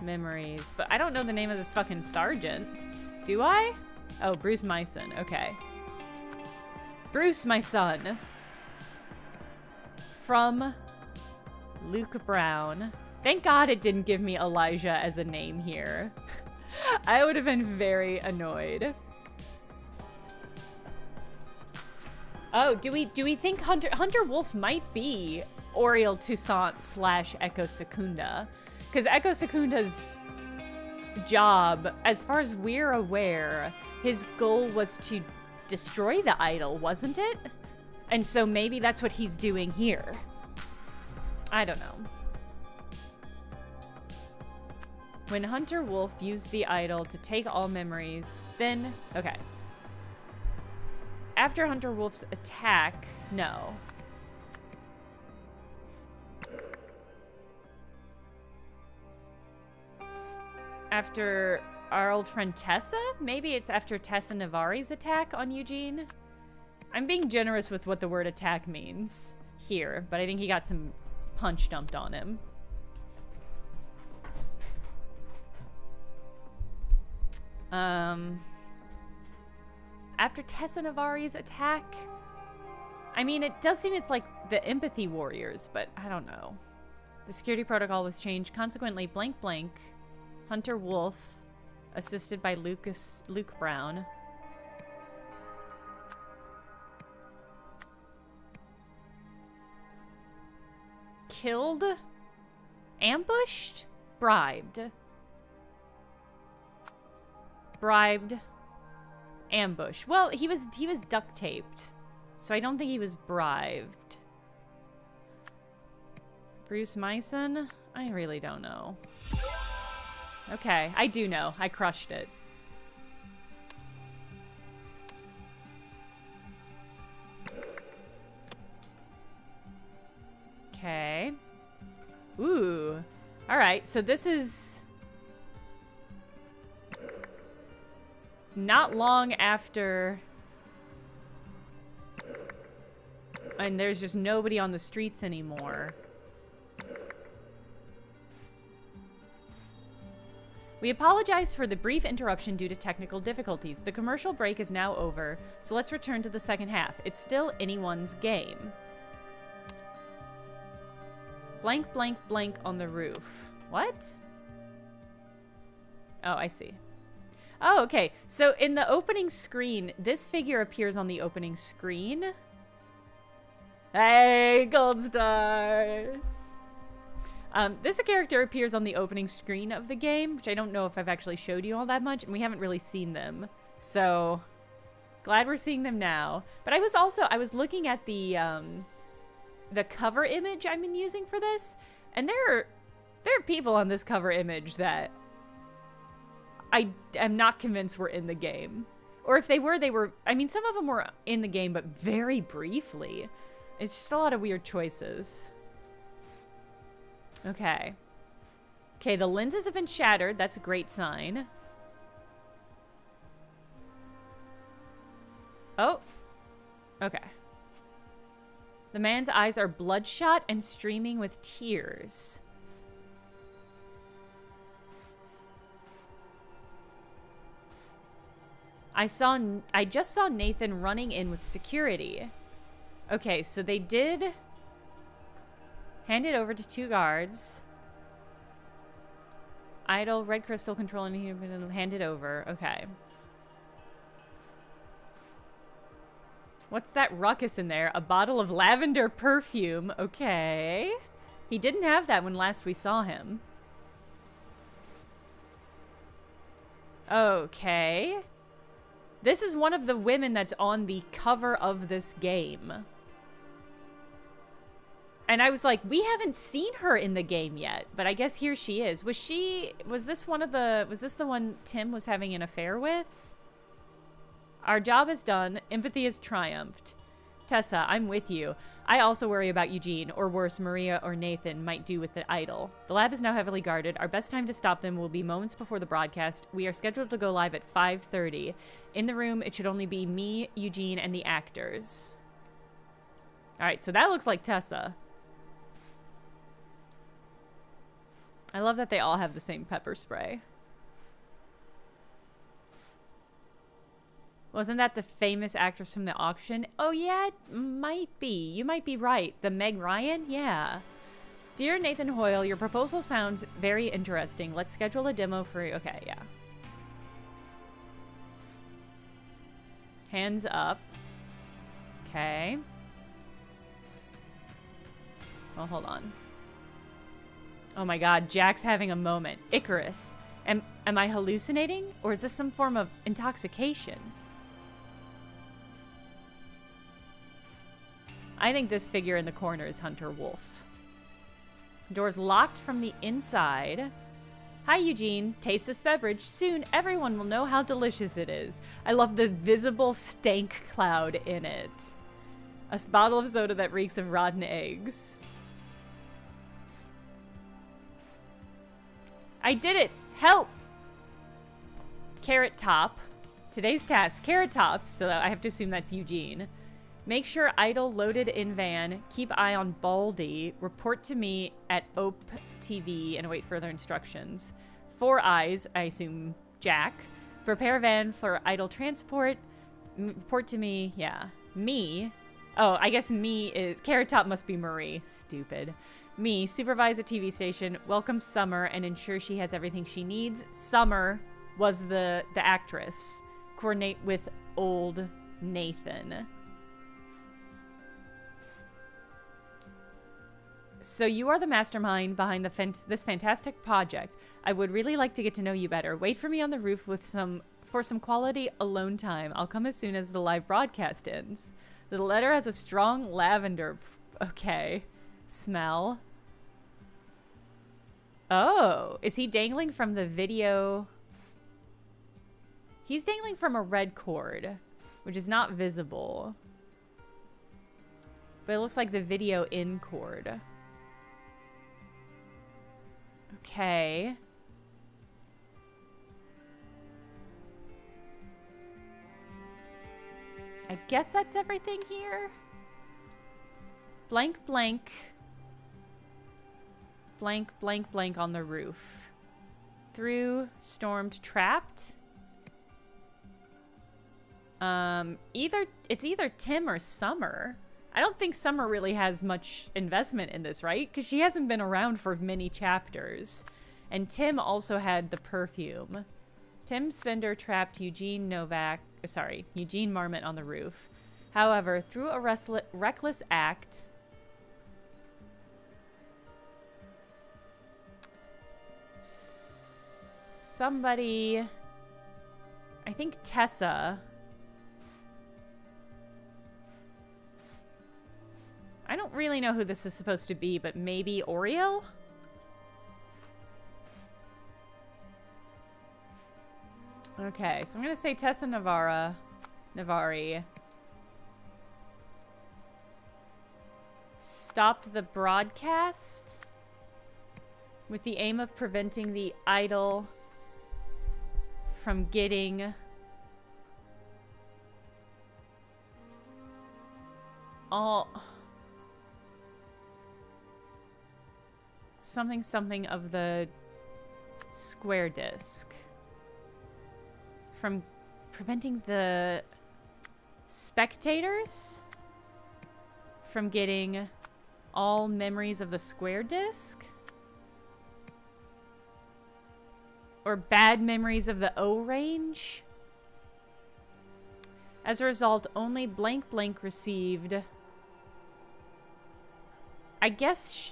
memories. But I don't know the name of this fucking sergeant. Do I? Oh, Bruce Myson. Okay. Bruce, my son. From Luke Brown. Thank God it didn't give me Elijah as a name here. I would have been very annoyed. Oh, do we think Hunter Wolf might be Oriel Toussaint / Echo Secunda? Because Echo Secunda's job, as far as we're aware, his goal was to destroy the idol, wasn't it? And so maybe that's what he's doing here. I don't know. When Hunter Wolf used the idol to take all memories, then... Okay. After Hunter Wolf's attack... No. After our old friend Tessa? Maybe it's after Tessa Navarri's attack on Eugene? I'm being generous with what the word attack means here, but I think he got some punch dumped on him. After Tessa Navarri's attack? I mean, it does seem it's like the Empathy Warriors, but I don't know. The security protocol was changed. Consequently, Blank Blank, Hunter Wolf, assisted by Luke Brown, killed, ambushed, bribed, ambush. Well, he was duct taped, so I don't think he was bribed. Bruce Myson? I really don't know. Okay, I do know. I crushed it. Okay. Ooh. Alright, so this is not long after, and there's just nobody on the streets anymore. We apologize for the brief interruption due to technical difficulties. The commercial break is now over, so let's return to the second half. It's still anyone's game. Blank, blank, blank on the roof. What? Oh, I see. Oh, okay. So in the opening screen, this figure appears on the opening screen. Hey, gold stars! This character appears on the opening screen of the game, which I don't know if I've actually showed you all that much, and we haven't really seen them. So, glad we're seeing them now. But I was looking at the cover image I've been using for this, and there are people on this cover image that I am not convinced were in the game. Or if they were, I mean, some of them were in the game, but very briefly. It's just a lot of weird choices. Okay. Okay, the lenses have been shattered. That's a great sign. Oh. Okay. The man's eyes are bloodshot and streaming with tears. I just saw Nathan running in with security. Okay, so they did hand it over to 2 guards. Idle, red crystal control, and hand it over. Okay. What's that ruckus in there? A bottle of lavender perfume. Okay. He didn't have that when last we saw him. Okay. This is one of the women that's on the cover of this game. And I was like, we haven't seen her in the game yet, but I guess here she is. Was this the one Tim was having an affair with? Our job is done. Empathy has triumphed. Tessa, I'm with you. I also worry about Eugene, or worse, Maria or Nathan might do with the idol. The lab is now heavily guarded. Our best time to stop them will be moments before the broadcast. We are scheduled to go live at 5:30. In the room, it should only be me, Eugene, and the actors. All right, so that looks like Tessa. I love that they all have the same pepper spray. Wasn't that the famous actress from the auction? Oh, yeah, it might be. You might be right. The Meg Ryan? Yeah. Dear Nathan Hoyle, your proposal sounds very interesting. Let's schedule a demo for you. Okay, yeah. Hands up. Okay. Oh, hold on. Oh my god, Jack's having a moment. Icarus. Am I hallucinating? Or is this some form of intoxication? I think this figure in the corner is Hunter Wolf. Door's locked from the inside. Hi, Eugene. Taste this beverage. Soon, everyone will know how delicious it is. I love the visible stank cloud in it. A bottle of soda that reeks of rotten eggs. I did it! Help! Carrot Top. Today's task, Carrot Top. So I have to assume that's Eugene. Make sure idle loaded in van. Keep eye on Baldy. Report to me at OP TV and await further instructions. 4 eyes, I assume Jack. Prepare van for idle transport. Report to me, yeah. Me. Oh, I guess me is... Carrot Top must be Marie. Stupid. Me, supervise a TV station, welcome Summer, and ensure she has everything she needs. Summer was the actress. Coordinate with old Nathan. So you are the mastermind behind this fantastic project. I would really like to get to know you better. Wait for me on the roof for some quality alone time. I'll come as soon as the live broadcast ends. The letter has a strong lavender, smell. Oh, is he dangling from the video? He's dangling from a red cord, which is not visible. But it looks like the video in cord. Okay. I guess that's everything here. Blank, blank. Blank, blank, blank on the roof. Through, stormed, trapped. It's either Tim or Summer. I don't think Summer really has much investment in this, right? Because she hasn't been around for many chapters. And Tim also had the perfume. Tim Spender trapped Eugene Marmot on the roof. However, through a reckless act, somebody, I think Tessa, I don't really know who this is supposed to be, but maybe Oriel? Okay, so I'm gonna say Tessa Navari stopped the broadcast with the aim of preventing the idol from getting all something of the square disc. From preventing the spectators from getting all memories of the square disc? Or bad memories of the O range? As a result, only blank blank received. I guess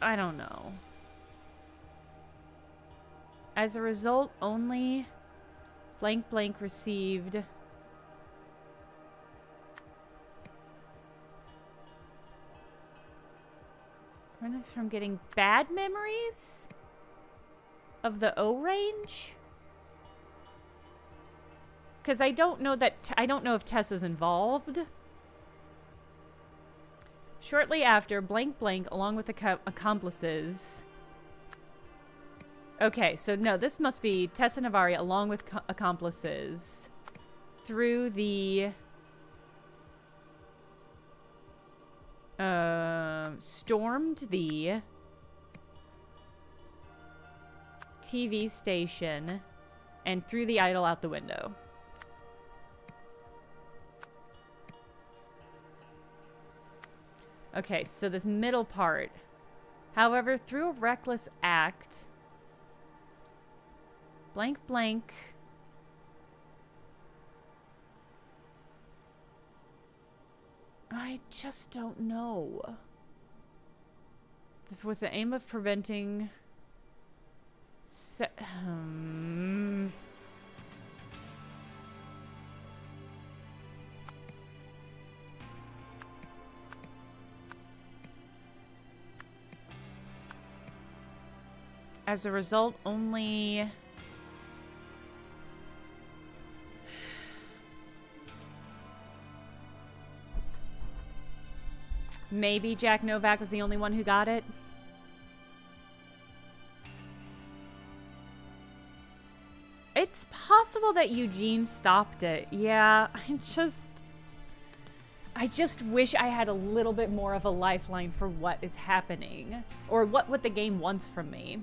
I don't know. As a result, only blank blank received from getting bad memories of the O range? Because I don't know if Tessa's involved. Shortly after, blank blank, along with accomplices. Okay, so no, this must be Tessa Navari along with accomplices through the stormed the TV station and threw the idol out the window. Okay, so this middle part. However, through a reckless act, blank blank I just don't know. With the aim of preventing as a result, only maybe Jack Novak was the only one who got it. It's possible that Eugene stopped it. Yeah, I just wish I had a little bit more of a lifeline for what is happening or what the game wants from me.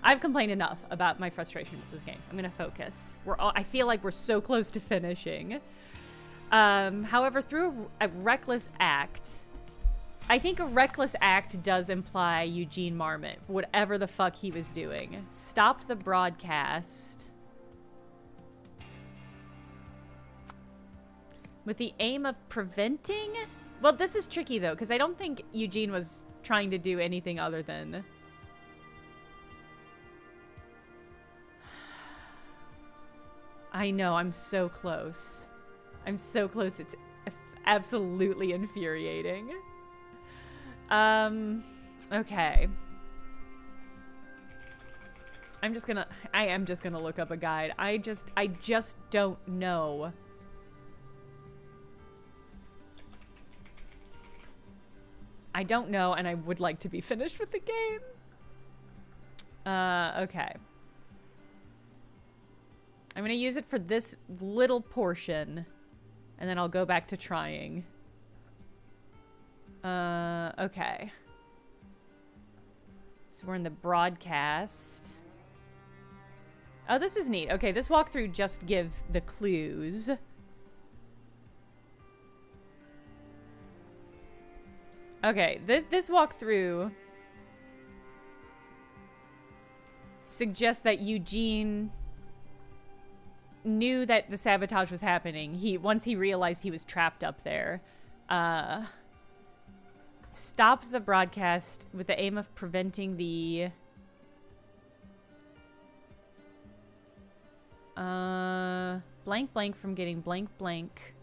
I've complained enough about my frustrations with this game. I'm gonna focus. I feel like we're so close to finishing. However, through a reckless act, I think a reckless act does imply Eugene Marmot, whatever the fuck he was doing. Stopped the broadcast with the aim of preventing Well, this is tricky, though, because I don't think Eugene was trying to do anything other than... I know, I'm so close. I'm so close, it's absolutely infuriating. Okay. I am just gonna look up a guide. I just don't know. I don't know, and I would like to be finished with the game. Okay. I'm gonna use it for this little portion, and then I'll go back to trying. Okay. So we're in the broadcast. Oh, this is neat. Okay, this walkthrough just gives the clues. Okay, this walkthrough suggests that Eugene knew that the sabotage was happening. Once he realized he was trapped up there, stopped the broadcast with the aim of preventing the blank blank from getting blank blank.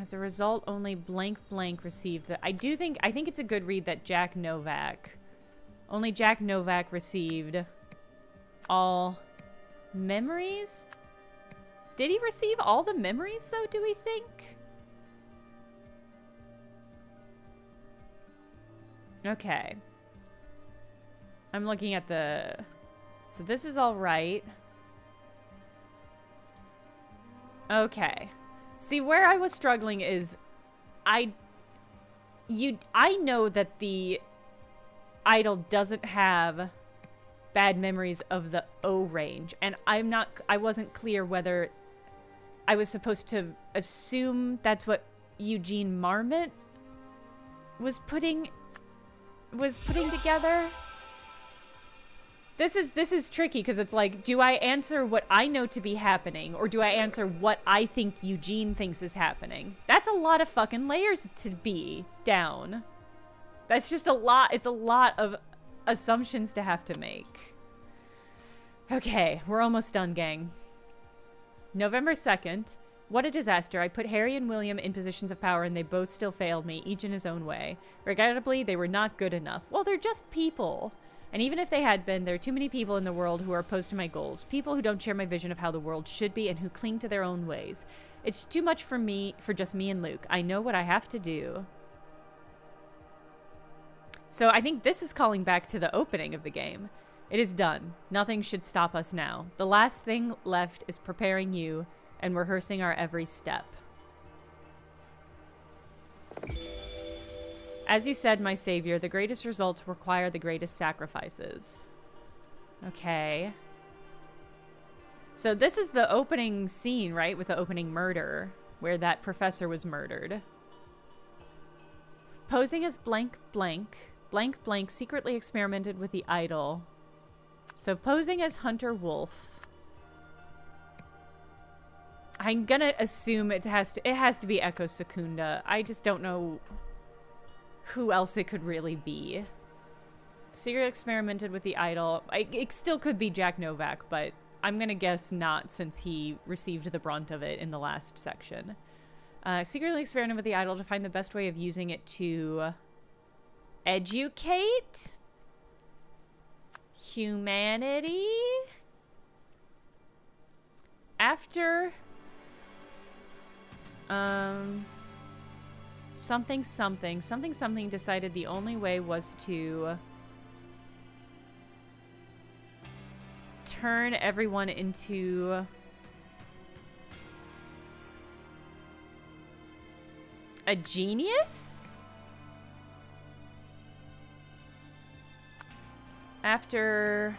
As a result, only blank blank received the... I think it's a good read that Jack Novak. Only Jack Novak received all memories? Did he receive all the memories, though, do we think? Okay. I'm looking at the... So this is all right. Okay. See, where I was struggling is... I know that the idol doesn't have bad memories of the O range, and I wasn't clear whether I was supposed to assume that's what Eugene Marmot was putting together. This is tricky because it's like, do I answer what I know to be happening, or do I answer what I think Eugene thinks is happening? That's a lot of fucking layers to be down. That's just a lot. It's a lot of assumptions to have to make. Okay, we're almost done, gang. November 2nd. What a disaster. I put Harry and William in positions of power and they both still failed me, each in his own way. Regrettably, they were not good enough. Well, they're just people. And even if they had been, there are too many people in the world who are opposed to my goals. People who don't share my vision of how the world should be and who cling to their own ways. It's too much for just me and Luke. I know what I have to do. So I think this is calling back to the opening of the game. It is done. Nothing should stop us now. The last thing left is preparing you and rehearsing our every step. As you said, my savior, the greatest results require the greatest sacrifices. Okay. So this is the opening scene, right? With the opening murder, where that professor was murdered. Posing as blank blank, blank blank secretly experimented with the idol. So posing as Hunter Wolf. I'm gonna assume it has to be Echo Secunda. I just don't know who else it could really be. Secretly experimented with the idol. It still could be Jack Novak, but I'm gonna guess not, since he received the brunt of it in the last section. Secretly experimented with the idol to find the best way of using it to educate humanity. After something decided the only way was to turn everyone into a genius? After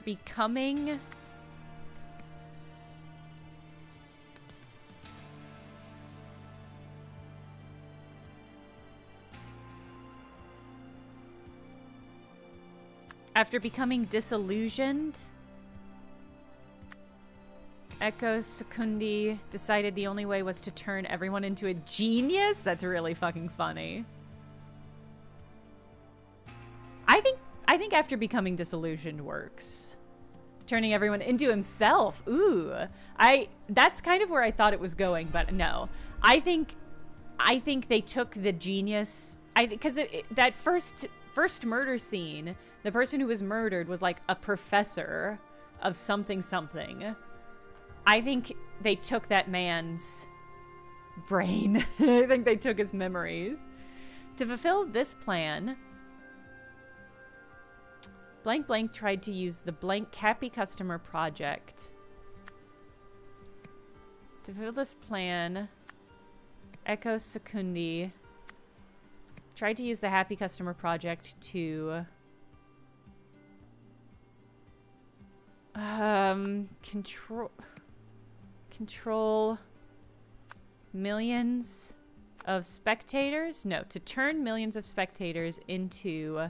becoming After becoming disillusioned, Echo Secundi decided the only way was to turn everyone into a genius? That's really fucking funny. I think after becoming disillusioned works. Turning everyone into himself. Ooh. That's kind of where I thought it was going, but no. I think they took the genius. Because that first murder scene, the person who was murdered was like a professor of something. I think they took that man's brain. I think they took his memories. To fulfill this plan, blank blank tried to use the blank happy customer project. To fulfill this plan, Echo Secundi tried to use the happy customer project to control millions of spectators? No, to turn millions of spectators into...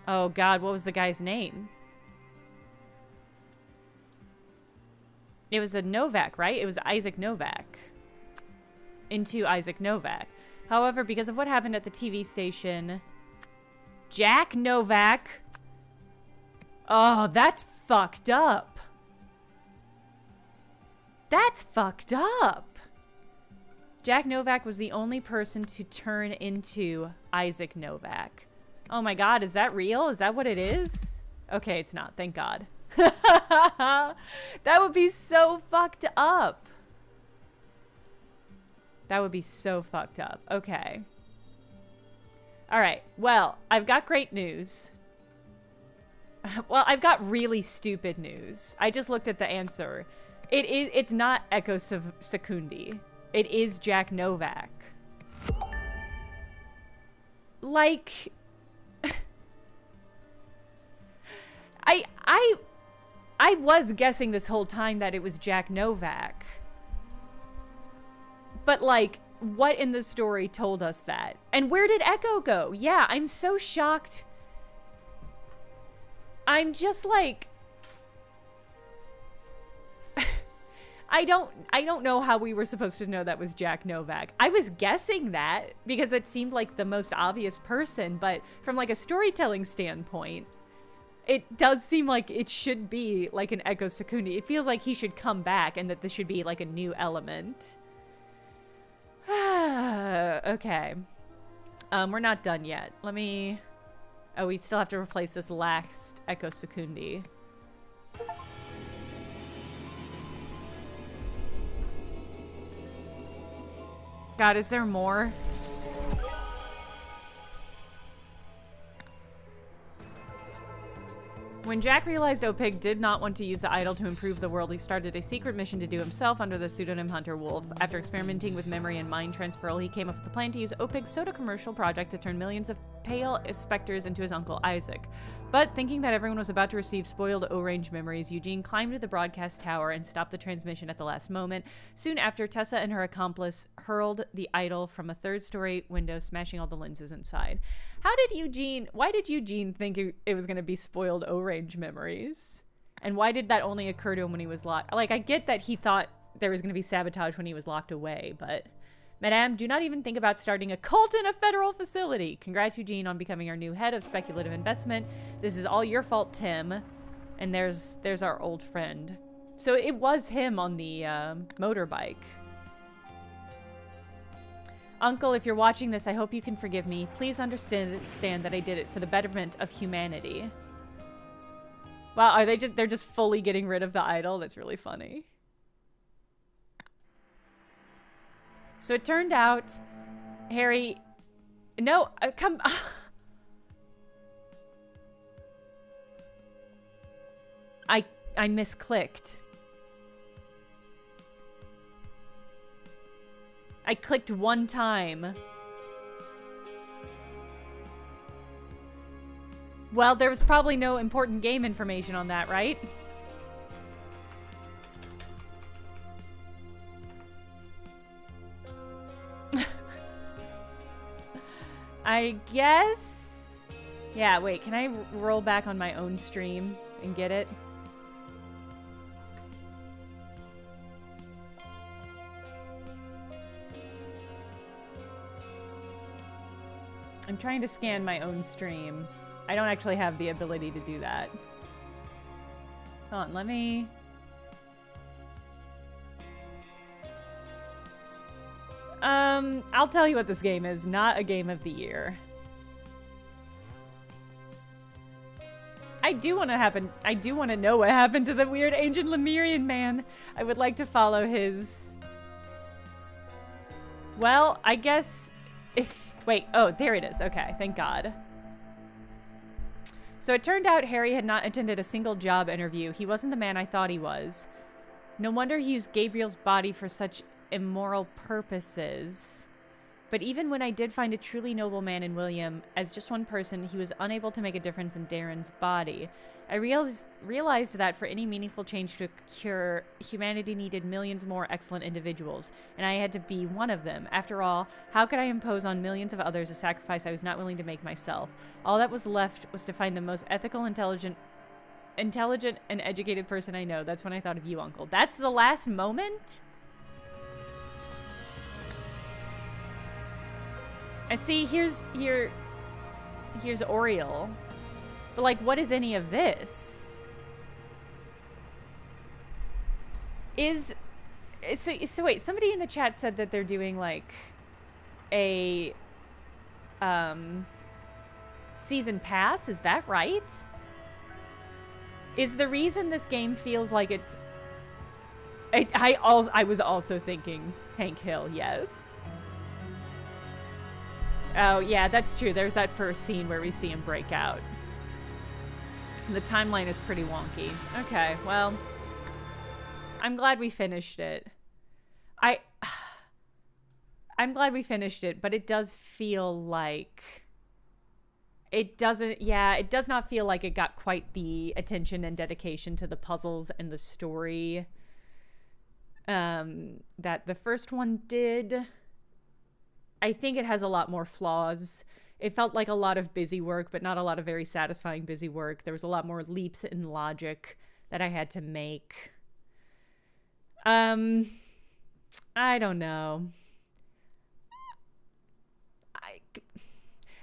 Oh god, what was the guy's name? It was a Novak, right? It was Isaac Novak. Into Isaac Novak. However, because of what happened at the TV station, Jack Novak... Oh, that's fucked up. That's fucked up. Jack Novak was the only person to turn into Isaac Novak. Oh my god, is that real? Is that what it is? Okay, it's not. Thank God. That would be so fucked up. That would be so fucked up. Okay. All right. Well, I've got great news. Well, I've got really stupid news. I just looked at the answer. It's not Echo Secundi. It is Jack Novak. Like... I was guessing this whole time that it was Jack Novak. But, like, what in the story told us that? And where did Echo go? Yeah, I'm so shocked. I'm just like... I don't know how we were supposed to know that was Jack Novak. I was guessing that because it seemed like the most obvious person, but from, like, a storytelling standpoint, it does seem like it should be like an Echo Secundi. It feels like he should come back and that this should be like a new element. Okay. We're not done yet. Let me... Oh, we still have to replace this last Echo Secundi. God, is there more? When Jack realized Opig did not want to use the idol to improve the world, he started a secret mission to do himself under the pseudonym Hunter Wolf. After experimenting with memory and mind transferal, he came up with a plan to use Opig's soda commercial project to turn millions of pale specters into his uncle Isaac. But thinking that everyone was about to receive spoiled O-range memories, Eugene climbed to the broadcast tower and stopped the transmission at the last moment. Soon after, Tessa and her accomplice hurled the idol from a third-story window, smashing all the lenses inside. Why did Eugene think it was going to be spoiled O-range memories? And why did that only occur to him when he was locked? Like, I get that he thought there was going to be sabotage when he was locked away, but... Madame, do not even think about starting a cult in a federal facility. Congrats, Eugene, on becoming our new head of speculative investment. This is all your fault, Tim. And there's our old friend. So it was him on the motorbike. Uncle, if you're watching this, I hope you can forgive me. Please understand that I did it for the betterment of humanity. Wow, they're just fully getting rid of the idol? That's really funny. So it turned out, Harry... No, come... I misclicked. I clicked one time. Well, there was probably no important game information on that, right? I guess Yeah, wait, can I roll back on my own stream and get it? I'm trying to scan my own stream. I don't actually have the ability to do that. Hold on, let me... I'll tell you what this game is. Not a game of the year. I do want to know what happened to the weird ancient Lemurian man. I would like to follow his... Well, I guess... Wait, oh, there it is. Okay, thank God. So it turned out Harry had not attended a single job interview. He wasn't the man I thought he was. No wonder he used Gabriel's body for such immoral purposes. But even when I did find a truly noble man in William, as just one person, he was unable to make a difference in Darren's body. I realized that for any meaningful change to occur, humanity needed millions more excellent individuals, and I had to be one of them. After all, how could I impose on millions of others a sacrifice I was not willing to make myself? All that was left was to find the most ethical, intelligent and educated person I know. That's when I thought of you, Uncle. That's the last moment? I see, here's Oriel. But, like, what is any of this? So wait, somebody in the chat said that they're doing, like, a, season pass? Is that right? Is the reason this game feels like it's... I was also thinking Hank Hill, yes. Oh, yeah, that's true. There's that first scene where we see him break out. The timeline is pretty wonky. Okay, well, I'm glad we finished it. I'm glad we finished it, but it does feel like... It does not feel like it got quite the attention and dedication to the puzzles and the story that the first one did. I think it has a lot more flaws. It felt like a lot of busy work, but not a lot of very satisfying busy work. There was a lot more leaps in logic that I had to make. I don't know.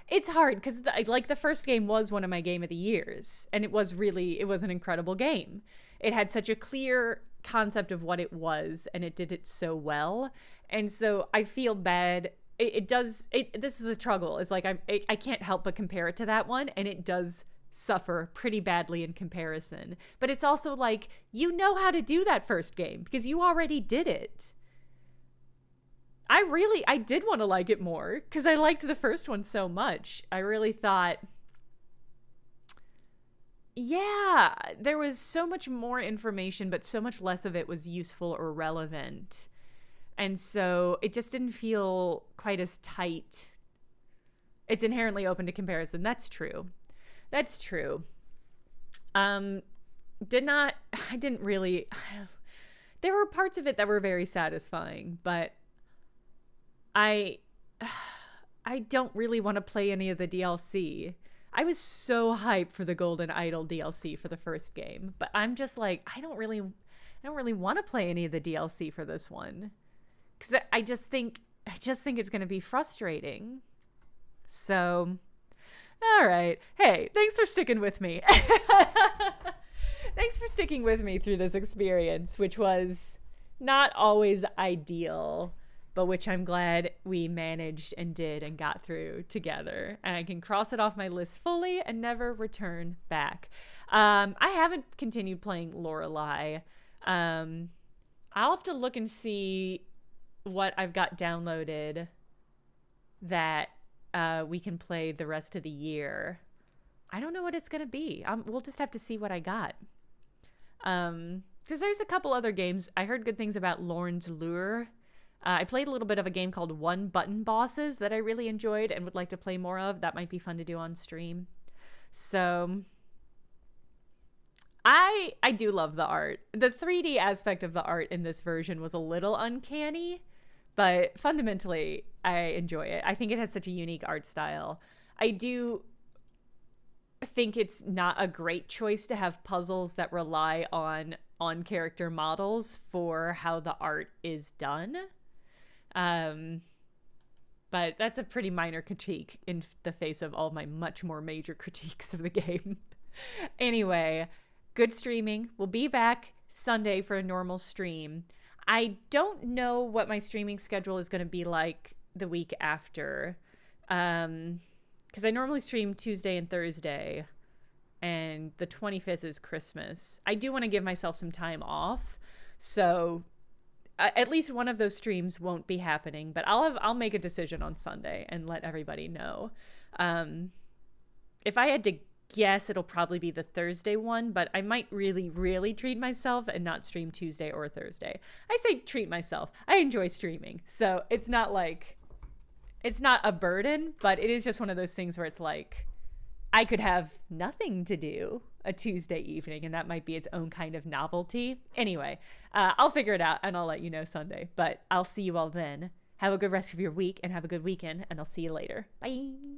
It's hard because like the first game was one of my game of the years, and it was an incredible game. It had such a clear concept of what it was, and it did it so well. And so I feel bad. This is a struggle. It's like I can't help but compare it to that one, and it does suffer pretty badly in comparison. But it's also like, you know how to do that first game because you already did it. I did want to like it more because I liked the first one so much. I really thought, yeah, there was so much more information, but so much less of it was useful or relevant. And so it just didn't feel quite as tight. It's inherently open to comparison. That's true. That's true. I didn't really... There were parts of it that were very satisfying, but I don't really want to play any of the DLC. I was so hyped for the Golden Idol DLC for the first game, but I'm just like, I don't really want to play any of the DLC for this one. Because I just think it's going to be frustrating. So, all right. Hey, thanks for sticking with me. Thanks for sticking with me through this experience, which was not always ideal, but which I'm glad we managed and did and got through together. And I can cross it off my list fully and never return back. I haven't continued playing Lorelei. I'll have to look and see what I've got downloaded that we can play the rest of the year. I don't know what it's going to be. We'll just have to see what I got. Because there's a couple other games. I heard good things about Lorne's Lure. I played a little bit of a game called One Button Bosses that I really enjoyed and would like to play more of. That might be fun to do on stream. So I do love the art. The 3D aspect of the art in this version was a little uncanny, but fundamentally I enjoy it. I think it has such a unique art style. think it's not a great choice to have puzzles that rely on character models for how the art is done. But that's a pretty minor critique in the face of all my much more major critiques of the game. Anyway, good streaming. We'll be back Sunday for a normal stream. I don't know what my streaming schedule is going to be like the week after. Because I normally stream Tuesday and Thursday, and the 25th is Christmas. I do want to give myself some time off, so at least one of those streams won't be happening, but I'll make a decision on Sunday and let everybody know. If I had to guess, it'll probably be the Thursday one, but I might really, really treat myself and not stream Tuesday or Thursday. I say treat myself. I enjoy streaming, so it's not a burden, but it is just one of those things where it's like, I could have nothing to do a Tuesday evening, and that might be its own kind of novelty. Anyway, I'll figure it out, and I'll let you know Sunday, but I'll see you all then. Have a good rest of your week, and have a good weekend, and I'll see you later. Bye.